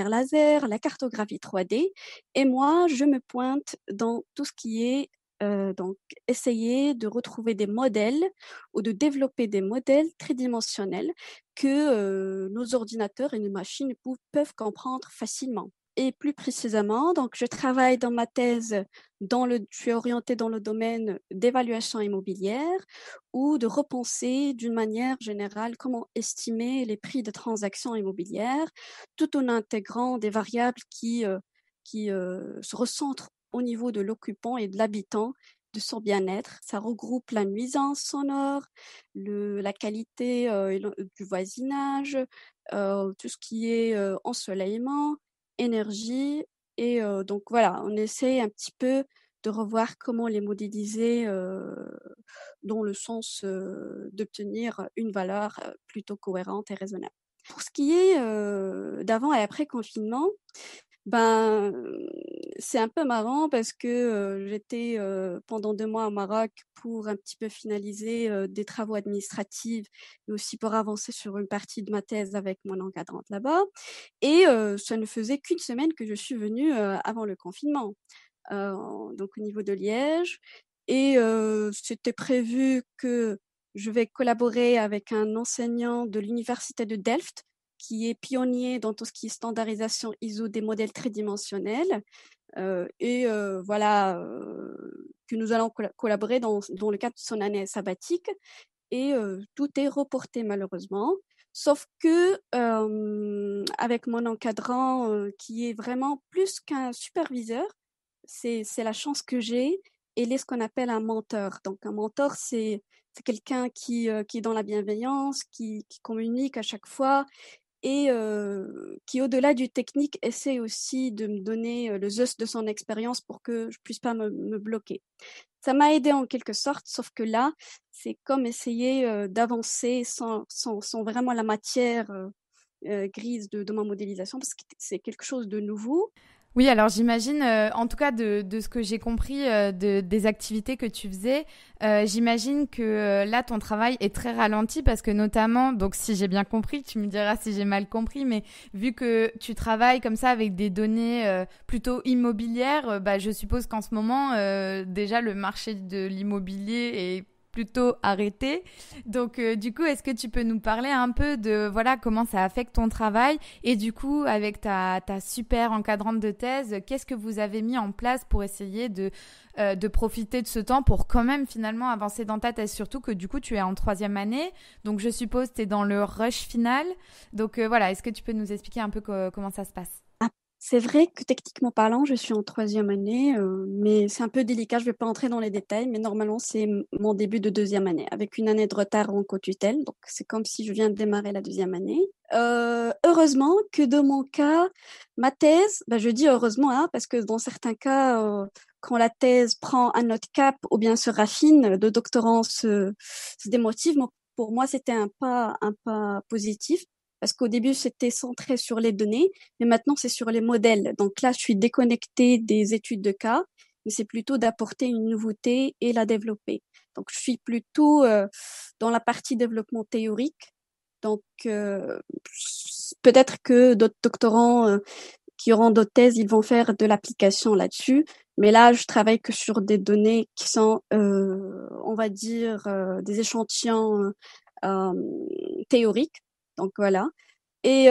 laser, la cartographie 3D. Et moi, je me pointe dans tout ce qui est donc essayer de retrouver des modèles ou de développer des modèles tridimensionnels que nos ordinateurs et nos machines peuvent comprendre facilement. Et plus précisément, donc je travaille dans ma thèse je suis orientée dans le domaine d'évaluation immobilière ou de repenser d'une manière générale comment estimer les prix de transactions immobilières tout en intégrant des variables qui se recentrent au niveau de l'occupant et de l'habitant, de son bien-être. Ça regroupe la nuisance sonore, la qualité du voisinage, tout ce qui est ensoleillement, énergie. Et donc voilà, on essaie un petit peu de revoir comment les modéliser dans le sens d'obtenir une valeur plutôt cohérente et raisonnable. Pour ce qui est d'avant et après confinement, Ben, c'est un peu marrant parce que j'étais pendant 2 mois au Maroc pour un petit peu finaliser des travaux administratifs, mais aussi pour avancer sur une partie de ma thèse avec mon encadrante là-bas. Et ça ne faisait qu'une semaine que je suis venue avant le confinement, donc au niveau de Liège. Et c'était prévu que je vais collaborer avec un enseignant de l'université de Delft qui est pionnier dans tout ce qui est standardisation ISO des modèles tridimensionnels. Voilà, que nous allons collaborer dans le cadre de son année sabbatique. Et tout est reporté malheureusement. Sauf que avec mon encadrant qui est vraiment plus qu'un superviseur, c'est la chance que j'ai. Et il est ce qu'on appelle un mentor. Donc un mentor, c'est quelqu'un qui est dans la bienveillance, qui communique à chaque fois et qui, au-delà du technique, essaie aussi de me donner le zeste de son expérience pour que je puisse pas me bloquer. Ça m'a aidé en quelque sorte, sauf que là, c'est comme essayer d'avancer sans vraiment la matière grise de ma modélisation, parce que c'est quelque chose de nouveau. Oui, alors j'imagine, en tout cas de ce que j'ai compris des activités que tu faisais, j'imagine que là, ton travail est très ralenti parce que notamment, donc si j'ai bien compris, tu me diras si j'ai mal compris, mais vu que tu travailles comme ça avec des données plutôt immobilières, bah, je suppose qu'en ce moment, déjà, le marché de l'immobilier est plutôt arrêté. Donc, du coup, est-ce que tu peux nous parler un peu de voilà comment ça affecte ton travail et du coup, avec ta super encadrante de thèse, qu'est-ce que vous avez mis en place pour essayer de profiter de ce temps pour quand même finalement avancer dans ta thèse, surtout que du coup, tu es en 3e année, donc je suppose que tu es dans le rush final. Donc voilà, est-ce que tu peux nous expliquer un peu comment ça se passe? C'est vrai que techniquement parlant, je suis en 3e année, mais c'est un peu délicat, je ne vais pas entrer dans les détails, mais normalement, c'est mon début de 2e année, avec une année de retard en co-tutelle, donc c'est comme si je viens de démarrer la 2e année. Heureusement que dans mon cas, ma thèse, je dis heureusement, hein, parce que dans certains cas, quand la thèse prend un autre cap ou bien se raffine, le doctorant se démotive. Pour moi, c'était un pas positif. Parce qu'au début, c'était centré sur les données, mais maintenant, c'est sur les modèles. Donc là, je suis déconnectée des études de cas, mais c'est plutôt d'apporter une nouveauté et la développer. Donc, je suis plutôt dans la partie développement théorique. Donc, peut-être que d'autres doctorants qui auront d'autres thèses, ils vont faire de l'application là-dessus. Mais là, je travaille que sur des données qui sont, on va dire, des échantillons théoriques. Donc voilà. Et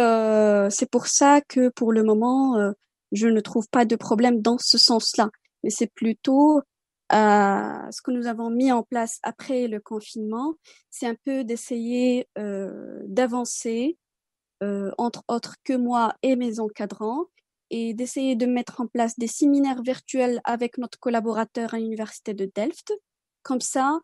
c'est pour ça que pour le moment, je ne trouve pas de problème dans ce sens-là. Mais c'est plutôt ce que nous avons mis en place après le confinement, c'est un peu d'essayer d'avancer, entre autres que moi et mes encadrants, et d'essayer de mettre en place des séminaires virtuels avec notre collaborateur à l'université de Delft. Comme ça,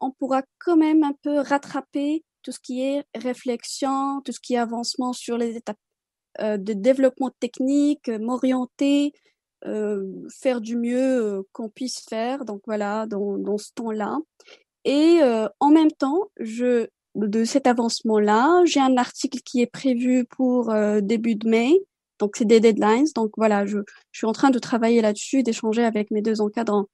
on pourra quand même un peu rattraper tout ce qui est réflexion, tout ce qui est avancement sur les étapes de développement technique, m'orienter, faire du mieux qu'on puisse faire. Donc voilà, dans ce temps-là. Et en même temps, de cet avancement-là, j'ai un article qui est prévu pour début de mai. Donc c'est des deadlines. Donc voilà, je suis en train de travailler là-dessus, d'échanger avec mes 2 encadrants.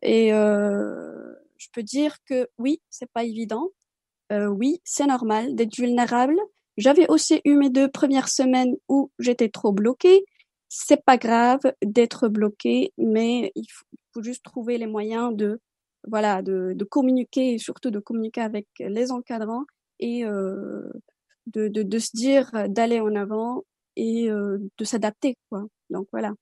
Et je peux dire que oui, c'est pas évident. Oui, c'est normal d'être vulnérable. J'avais aussi eu mes 2 premières semaines où j'étais trop bloquée. C'est pas grave d'être bloquée, mais il faut juste trouver les moyens de communiquer et surtout de communiquer avec les encadrants et de se dire d'aller en avant et de s'adapter, quoi. Donc voilà.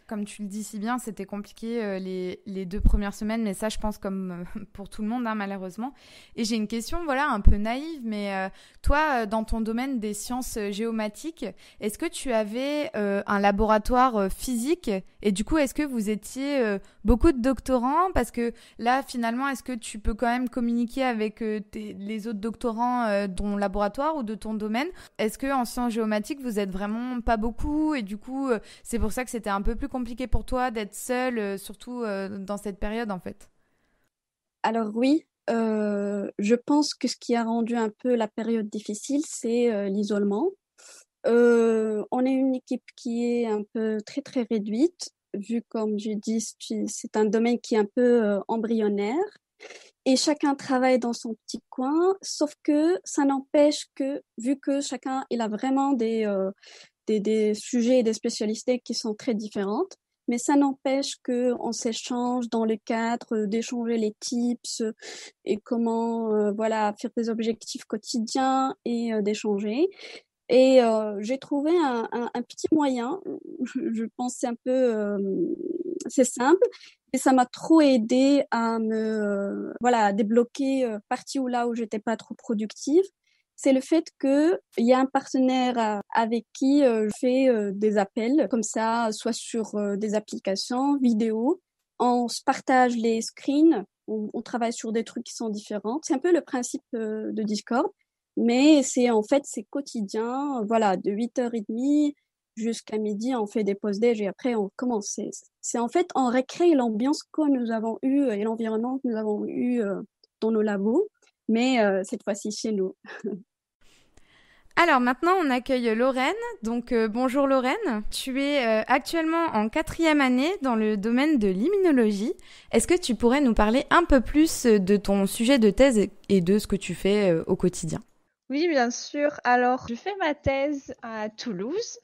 Comme tu le dis si bien, c'était compliqué les 2 premières semaines, mais ça, je pense comme pour tout le monde, hein, malheureusement. Et j'ai une question, voilà, un peu naïve, mais toi, dans ton domaine des sciences géomatiques, est-ce que tu avais un laboratoire physique? Et du coup, est-ce que vous étiez beaucoup de doctorants? Parce que là, finalement, est-ce que tu peux quand même communiquer avec les autres doctorants de ton laboratoire ou de ton domaine? Est-ce que en sciences géomatiques, vous êtes vraiment pas beaucoup? Et du coup, c'est pour ça que c'était un peu plus compliqué pour toi d'être seule, surtout dans cette période en fait? Alors oui, je pense que ce qui a rendu un peu la période difficile, c'est l'isolement. On est une équipe qui est un peu très très réduite, vu comme je dis, c'est un domaine qui est un peu embryonnaire. Et chacun travaille dans son petit coin, sauf que ça n'empêche que, vu que chacun il a vraiment des sujets et des spécialités qui sont très différentes, mais ça n'empêche que on s'échange dans le cadre d'échanger les tips et comment voilà faire des objectifs quotidiens et d'échanger. Et j'ai trouvé un petit moyen, je pense c'est un peu c'est simple, et ça m'a trop aidé à me voilà débloquer partie où là où j'étais pas trop productive. C'est le fait que il y a un partenaire avec qui je fais des appels comme ça, soit sur des applications vidéo. On se partage les screens, on travaille sur des trucs qui sont différents. C'est un peu le principe de Discord, mais c'est quotidien. Voilà, de 8h30 jusqu'à midi, on fait des pauses déj et après on commence. C'est en fait, on recrée l'ambiance que nous avons eue et l'environnement que nous avons eu dans nos labos, mais cette fois-ci chez nous. Alors maintenant, on accueille Lorraine. Donc bonjour Lorraine, tu es actuellement en 4e année dans le domaine de l'immunologie. Est-ce que tu pourrais nous parler un peu plus de ton sujet de thèse et de ce que tu fais au quotidien? Oui, bien sûr. Alors, je fais ma thèse à Toulouse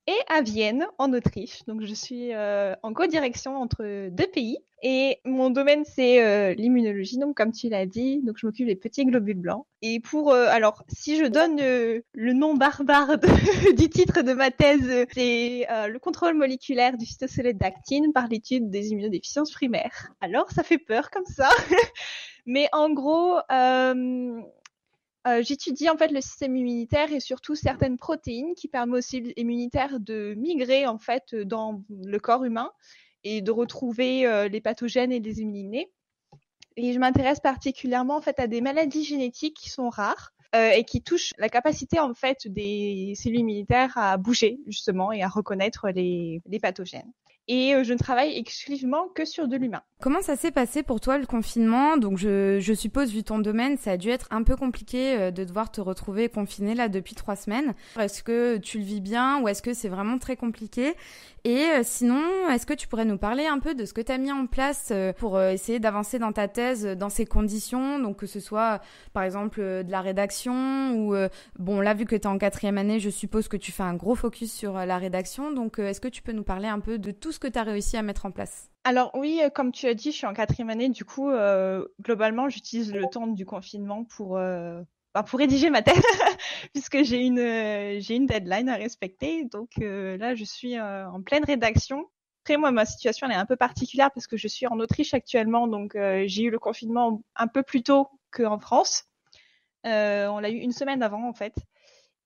et à Vienne, en Autriche. Donc, je suis en co-direction entre 2 pays. Et mon domaine, c'est l'immunologie, donc comme tu l'as dit. Donc, je m'occupe des petits globules blancs. Et alors, si je donne le nom barbare du titre de ma thèse, c'est le contrôle moléculaire du cytosquelette d'actine par l'étude des immunodéficiences primaires. Alors, ça fait peur comme ça. Mais en gros... j'étudie en fait le système immunitaire et surtout certaines protéines qui permettent au système immunitaire de migrer en fait dans le corps humain et de retrouver les pathogènes et les éliminer. Et je m'intéresse particulièrement en fait à des maladies génétiques qui sont rares et qui touchent la capacité en fait des cellules immunitaires à bouger justement et à reconnaître les pathogènes. Et je ne travaille exclusivement que sur de l'humain. Comment ça s'est passé pour toi le confinement? Donc je suppose, vu ton domaine, ça a dû être un peu compliqué de devoir te retrouver confiné là depuis 3 semaines. Est-ce que tu le vis bien ou est-ce que c'est vraiment très compliqué? Et sinon, est-ce que tu pourrais nous parler un peu de ce que tu as mis en place pour essayer d'avancer dans ta thèse dans ces conditions? Donc que ce soit par exemple de la rédaction ou bon là vu que tu es en 4e année, je suppose que tu fais un gros focus sur la rédaction. Donc est-ce que tu peux nous parler un peu de tout ce que tu as réussi à mettre en place? Alors oui, comme tu as dit, je suis en 4e année. Du coup, globalement, j'utilise le temps du confinement pour rédiger ma thèse, puisque j'ai une deadline à respecter. Donc là, je suis en pleine rédaction. Après, moi, ma situation elle est un peu particulière parce que je suis en Autriche actuellement. Donc j'ai eu le confinement un peu plus tôt qu'en France. On l'a eu une semaine avant, en fait.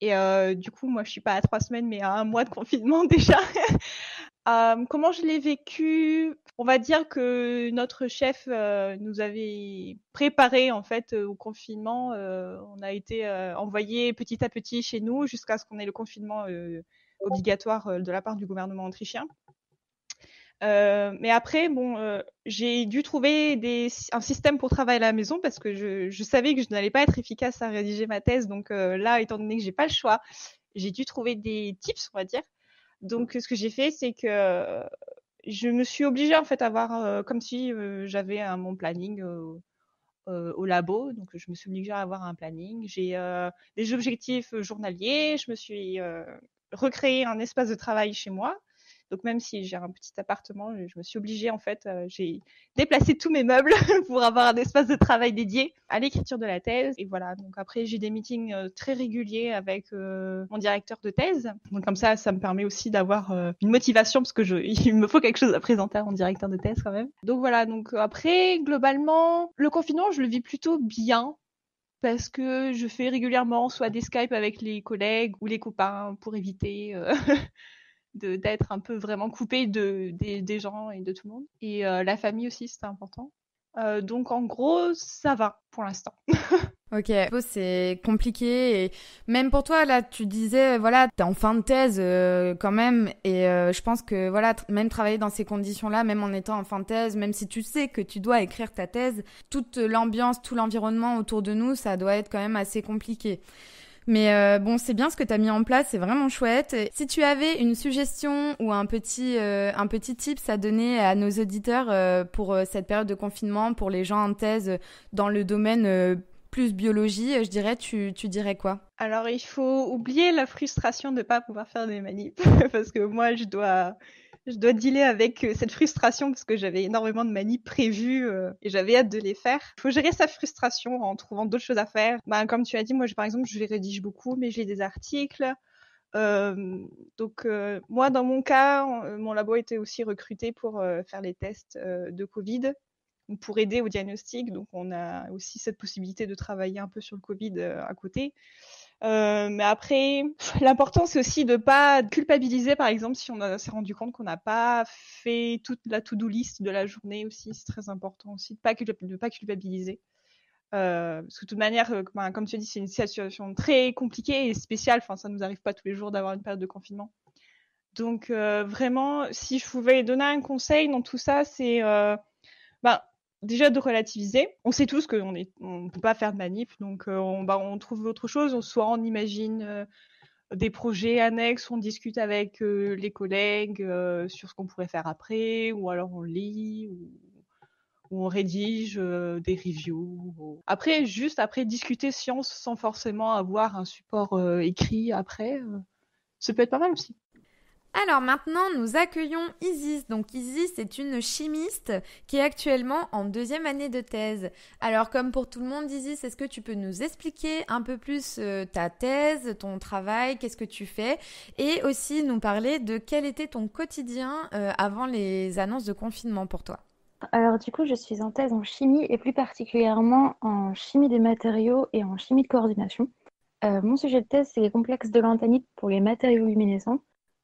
Et du coup, moi, je suis pas à 3 semaines, mais à 1 mois de confinement déjà. Comment je l'ai vécu? On va dire que notre chef nous avait préparé en fait au confinement. On a été envoyé petit à petit chez nous jusqu'à ce qu'on ait le confinement obligatoire de la part du gouvernement autrichien. Mais après, j'ai dû trouver un système pour travailler à la maison parce que je savais que je n'allais pas être efficace à rédiger ma thèse. Donc là, étant donné que j'ai pas le choix, j'ai dû trouver des tips, on va dire. Donc, ce que j'ai fait, c'est que je me suis obligée en fait à avoir comme si j'avais mon planning au labo. Donc, je me suis obligée à avoir un planning. J'ai des objectifs journaliers. Je me suis recréé un espace de travail chez moi. Donc, même si j'ai un petit appartement, je me suis obligée, en fait, j'ai déplacé tous mes meubles pour avoir un espace de travail dédié à l'écriture de la thèse. Et voilà, donc après, j'ai des meetings très réguliers avec mon directeur de thèse. Donc, comme ça me permet aussi d'avoir une motivation parce que il me faut quelque chose à présenter à mon directeur de thèse quand même. Donc, voilà, donc après, globalement, le confinement, je le vis plutôt bien. Parce que je fais régulièrement soit des Skype avec les collègues ou les copains pour éviter d'être un peu vraiment coupé des gens et de tout le monde. Et la famille aussi, c'était important. Donc en gros, ça va pour l'instant. Ok, c'est compliqué et même pour toi là, tu disais voilà, t'es en fin de thèse quand même et je pense que voilà, même travailler dans ces conditions-là, même en étant en fin de thèse, même si tu sais que tu dois écrire ta thèse, toute l'ambiance, tout l'environnement autour de nous, ça doit être quand même assez compliqué. Mais bon, c'est bien ce que tu as mis en place, c'est vraiment chouette. Si tu avais une suggestion ou un petit tips à donner à nos auditeurs pour cette période de confinement, pour les gens en thèse dans le domaine plus biologie, je dirais, tu dirais quoi? Alors, il faut oublier la frustration de ne pas pouvoir faire des manips, parce que moi, je dois dealer avec cette frustration parce que j'avais énormément de manips prévues et j'avais hâte de les faire. Il faut gérer sa frustration en trouvant d'autres choses à faire. Comme tu as dit, moi, par exemple, je les rédige beaucoup, mais j'ai des articles. Donc, moi, dans mon cas, mon labo était aussi recruté pour faire les tests de Covid, pour aider au diagnostic. Donc, on a aussi cette possibilité de travailler un peu sur le Covid à côté. Mais après, l'important, c'est aussi de pas culpabiliser, par exemple, si on s'est rendu compte qu'on n'a pas fait toute la to-do list de la journée aussi. C'est très important aussi de pas culpabiliser. Parce que de toute manière, comme tu as dit, c'est une situation très compliquée et spéciale. Enfin, ça nous arrive pas tous les jours d'avoir une période de confinement. Donc, vraiment, si je pouvais donner un conseil dans tout ça, c'est déjà de relativiser. On sait tous qu'on ne peut pas faire de manip, donc on trouve autre chose. Soit on imagine des projets annexes, on discute avec les collègues sur ce qu'on pourrait faire après, ou alors on lit, ou on rédige des reviews. Après discuter science sans forcément avoir un support écrit après, ça peut être pas mal aussi. Alors maintenant, nous accueillons Isis. Donc Isis est une chimiste qui est actuellement en 2e année de thèse. Alors comme pour tout le monde, Isis, est-ce que tu peux nous expliquer un peu plus ta thèse, ton travail, qu'est-ce que tu fais, et aussi nous parler de quel était ton quotidien avant les annonces de confinement pour toi? Alors du coup, je suis en thèse en chimie et plus particulièrement en chimie des matériaux et en chimie de coordination. Mon sujet de thèse, c'est les complexes de lanthanides pour les matériaux luminescents.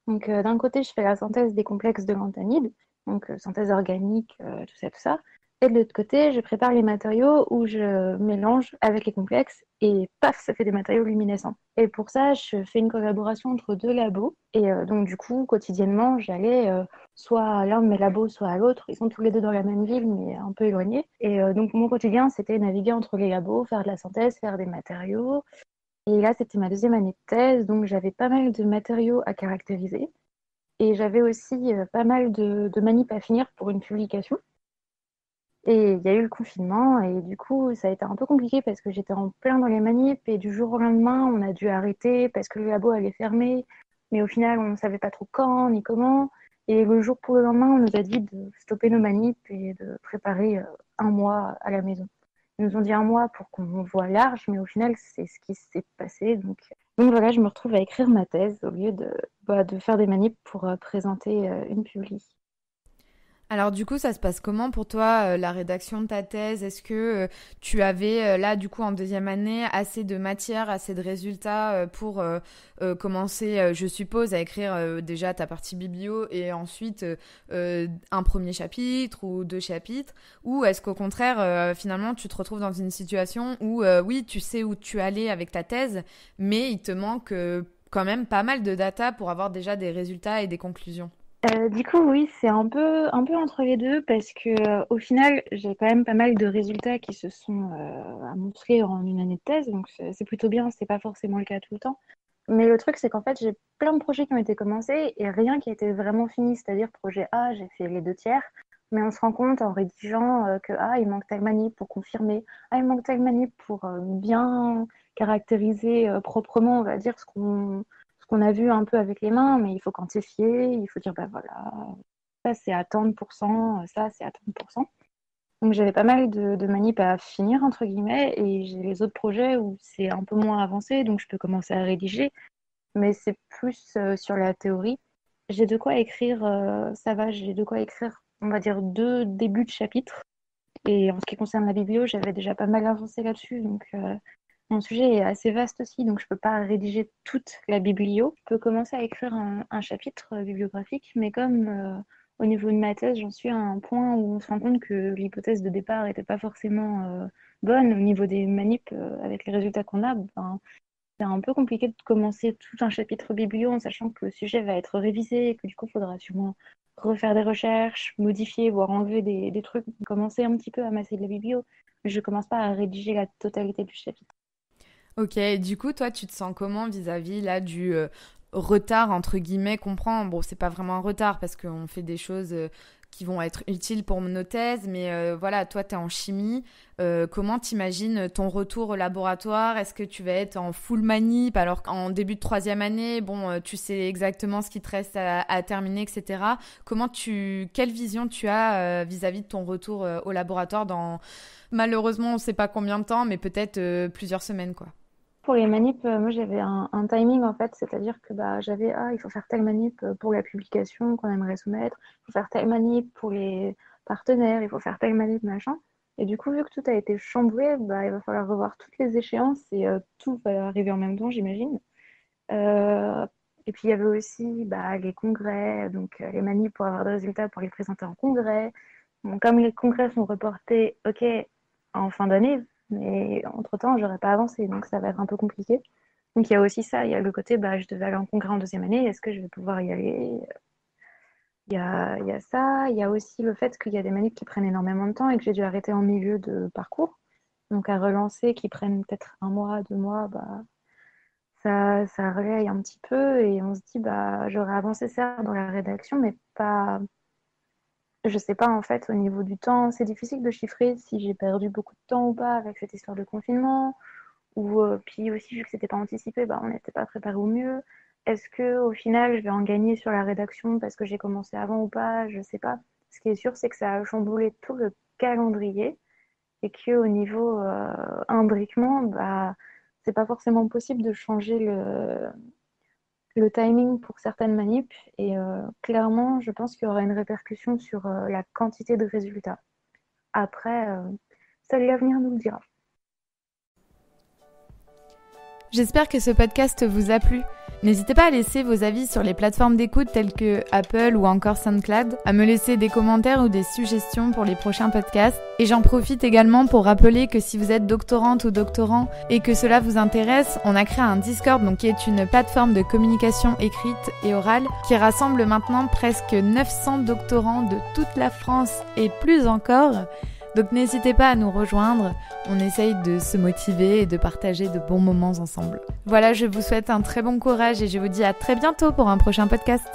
Donc d'un côté, je fais la synthèse des complexes de lanthanides, donc synthèse organique, tout ça. Et de l'autre côté, je prépare les matériaux où je mélange avec les complexes et paf, ça fait des matériaux luminescents. Et pour ça, je fais une collaboration entre 2 labos. Et donc du coup, quotidiennement, j'allais soit à l'un de mes labos, soit à l'autre. Ils sont tous les deux dans la même ville, mais un peu éloignés. Et donc mon quotidien, c'était naviguer entre les labos, faire de la synthèse, faire des matériaux. Et là, c'était ma 2e année de thèse, donc j'avais pas mal de matériaux à caractériser. Et j'avais aussi pas mal de manips à finir pour une publication. Et il y a eu le confinement, et du coup, ça a été un peu compliqué parce que j'étais en plein dans les manips, et du jour au lendemain, on a dû arrêter parce que le labo allait fermer. Mais au final, on ne savait pas trop quand ni comment. Et le jour pour le lendemain, on nous a dit de stopper nos manips et de préparer 1 mois à la maison. Ils nous ont dit 1 mois pour qu'on voit large, mais au final, c'est ce qui s'est passé. Donc voilà, je me retrouve à écrire ma thèse au lieu de faire des manips pour présenter une publi. Alors du coup, ça se passe comment pour toi, la rédaction de ta thèse? Est-ce que tu avais là, du coup, en 2e année, assez de matière, assez de résultats pour commencer, je suppose, à écrire déjà ta partie biblio et ensuite un premier chapitre ou 2 chapitres? Ou est-ce qu'au contraire, finalement, tu te retrouves dans une situation où, oui, tu sais où tu allais avec ta thèse, mais il te manque quand même pas mal de data pour avoir déjà des résultats et des conclusions? Du coup, oui, c'est un peu entre les deux parce que au final, j'ai quand même pas mal de résultats qui se sont à montrer en une année de thèse, donc c'est plutôt bien, c'est pas forcément le cas tout le temps. Mais le truc, c'est qu'en fait, j'ai plein de projets qui ont été commencés et rien qui a été vraiment fini. C'est-à-dire, projet A, j'ai fait les 2 tiers, mais on se rend compte en rédigeant que il manque telle manip pour confirmer, il manque telle manip pour bien caractériser proprement, on va dire, ce qu'on a vu un peu avec les mains, mais il faut quantifier, il faut dire, voilà, ça c'est à tant de pourcents, ça c'est à tant de pourcents. Donc j'avais pas mal de manips à finir, entre guillemets, et j'ai les autres projets où c'est un peu moins avancé, donc je peux commencer à rédiger, mais c'est plus sur la théorie. J'ai de quoi écrire, ça va, j'ai de quoi écrire, on va dire, 2 débuts de chapitres. Et en ce qui concerne la biblio, j'avais déjà pas mal avancé là-dessus, donc mon sujet est assez vaste aussi, donc je ne peux pas rédiger toute la biblio. Je peux commencer à écrire un chapitre bibliographique, mais comme au niveau de ma thèse, j'en suis à un point où on se rend compte que l'hypothèse de départ n'était pas forcément bonne au niveau des manips avec les résultats qu'on a. C'est un peu compliqué de commencer tout un chapitre biblio en sachant que le sujet va être révisé et que du coup, il faudra sûrement refaire des recherches, modifier, voire enlever des trucs, commencer un petit peu à masser de la biblio. Mais je ne commence pas à rédiger la totalité du chapitre. Ok, et du coup, toi, tu te sens comment vis-à-vis là du retard, entre guillemets, qu'on prend? Bon, c'est pas vraiment un retard parce qu'on fait des choses qui vont être utiles pour nos thèses, mais voilà, toi, tu es en chimie. Comment t'imagines ton retour au laboratoire? Est-ce que tu vas être en full manip alors qu'en début de 3e année, bon, tu sais exactement ce qui te reste à terminer, etc. Quelle vision tu as vis-à-vis de ton retour au laboratoire dans, malheureusement, on ne sait pas combien de temps, mais peut-être plusieurs semaines, quoi. Pour les manips, moi j'avais un timing en fait, c'est-à-dire que j'avais il faut faire telle manip pour la publication qu'on aimerait soumettre, il faut faire telle manip pour les partenaires, il faut faire telle manip machin. Et du coup, vu que tout a été chamboulé, il va falloir revoir toutes les échéances et tout va arriver en même temps, j'imagine. Et puis il y avait aussi les congrès, donc les manips pour avoir des résultats pour les présenter en congrès. Bon, comme les congrès sont reportés, ok, en fin d'année. Mais entre-temps, j'aurais pas avancé, donc ça va être un peu compliqué. Donc il y a aussi ça, il y a le côté, je devais aller en congrès en 2e année, est-ce que je vais pouvoir y aller? Il y a ça, il y a aussi le fait qu'il y a des manips qui prennent énormément de temps et que j'ai dû arrêter en milieu de parcours. Donc à relancer, qui prennent peut-être 1 mois, 2 mois, ça relaye un petit peu et on se dit, j'aurais avancé certes dans la rédaction, mais pas... Je sais pas, en fait, au niveau du temps, c'est difficile de chiffrer si j'ai perdu beaucoup de temps ou pas avec cette histoire de confinement. Ou puis aussi, vu que c'était pas anticipé, on n'était pas préparé au mieux. Est-ce que au final, je vais en gagner sur la rédaction parce que j'ai commencé avant ou pas? Je sais pas. Ce qui est sûr, c'est que ça a chamboulé tout le calendrier et qu'au niveau imbriquement, c'est pas forcément possible de changer le timing pour certaines manips et clairement, je pense qu'il y aura une répercussion sur la quantité de résultats. Après, seul l'avenir nous le dira. J'espère que ce podcast vous a plu. N'hésitez pas à laisser vos avis sur les plateformes d'écoute telles que Apple ou encore SoundCloud, à me laisser des commentaires ou des suggestions pour les prochains podcasts. Et j'en profite également pour rappeler que si vous êtes doctorante ou doctorant et que cela vous intéresse, on a créé un Discord, donc qui est une plateforme de communication écrite et orale qui rassemble maintenant presque 900 doctorants de toute la France et plus encore. Donc n'hésitez pas à nous rejoindre, on essaye de se motiver et de partager de bons moments ensemble. Voilà, je vous souhaite un très bon courage et je vous dis à très bientôt pour un prochain podcast.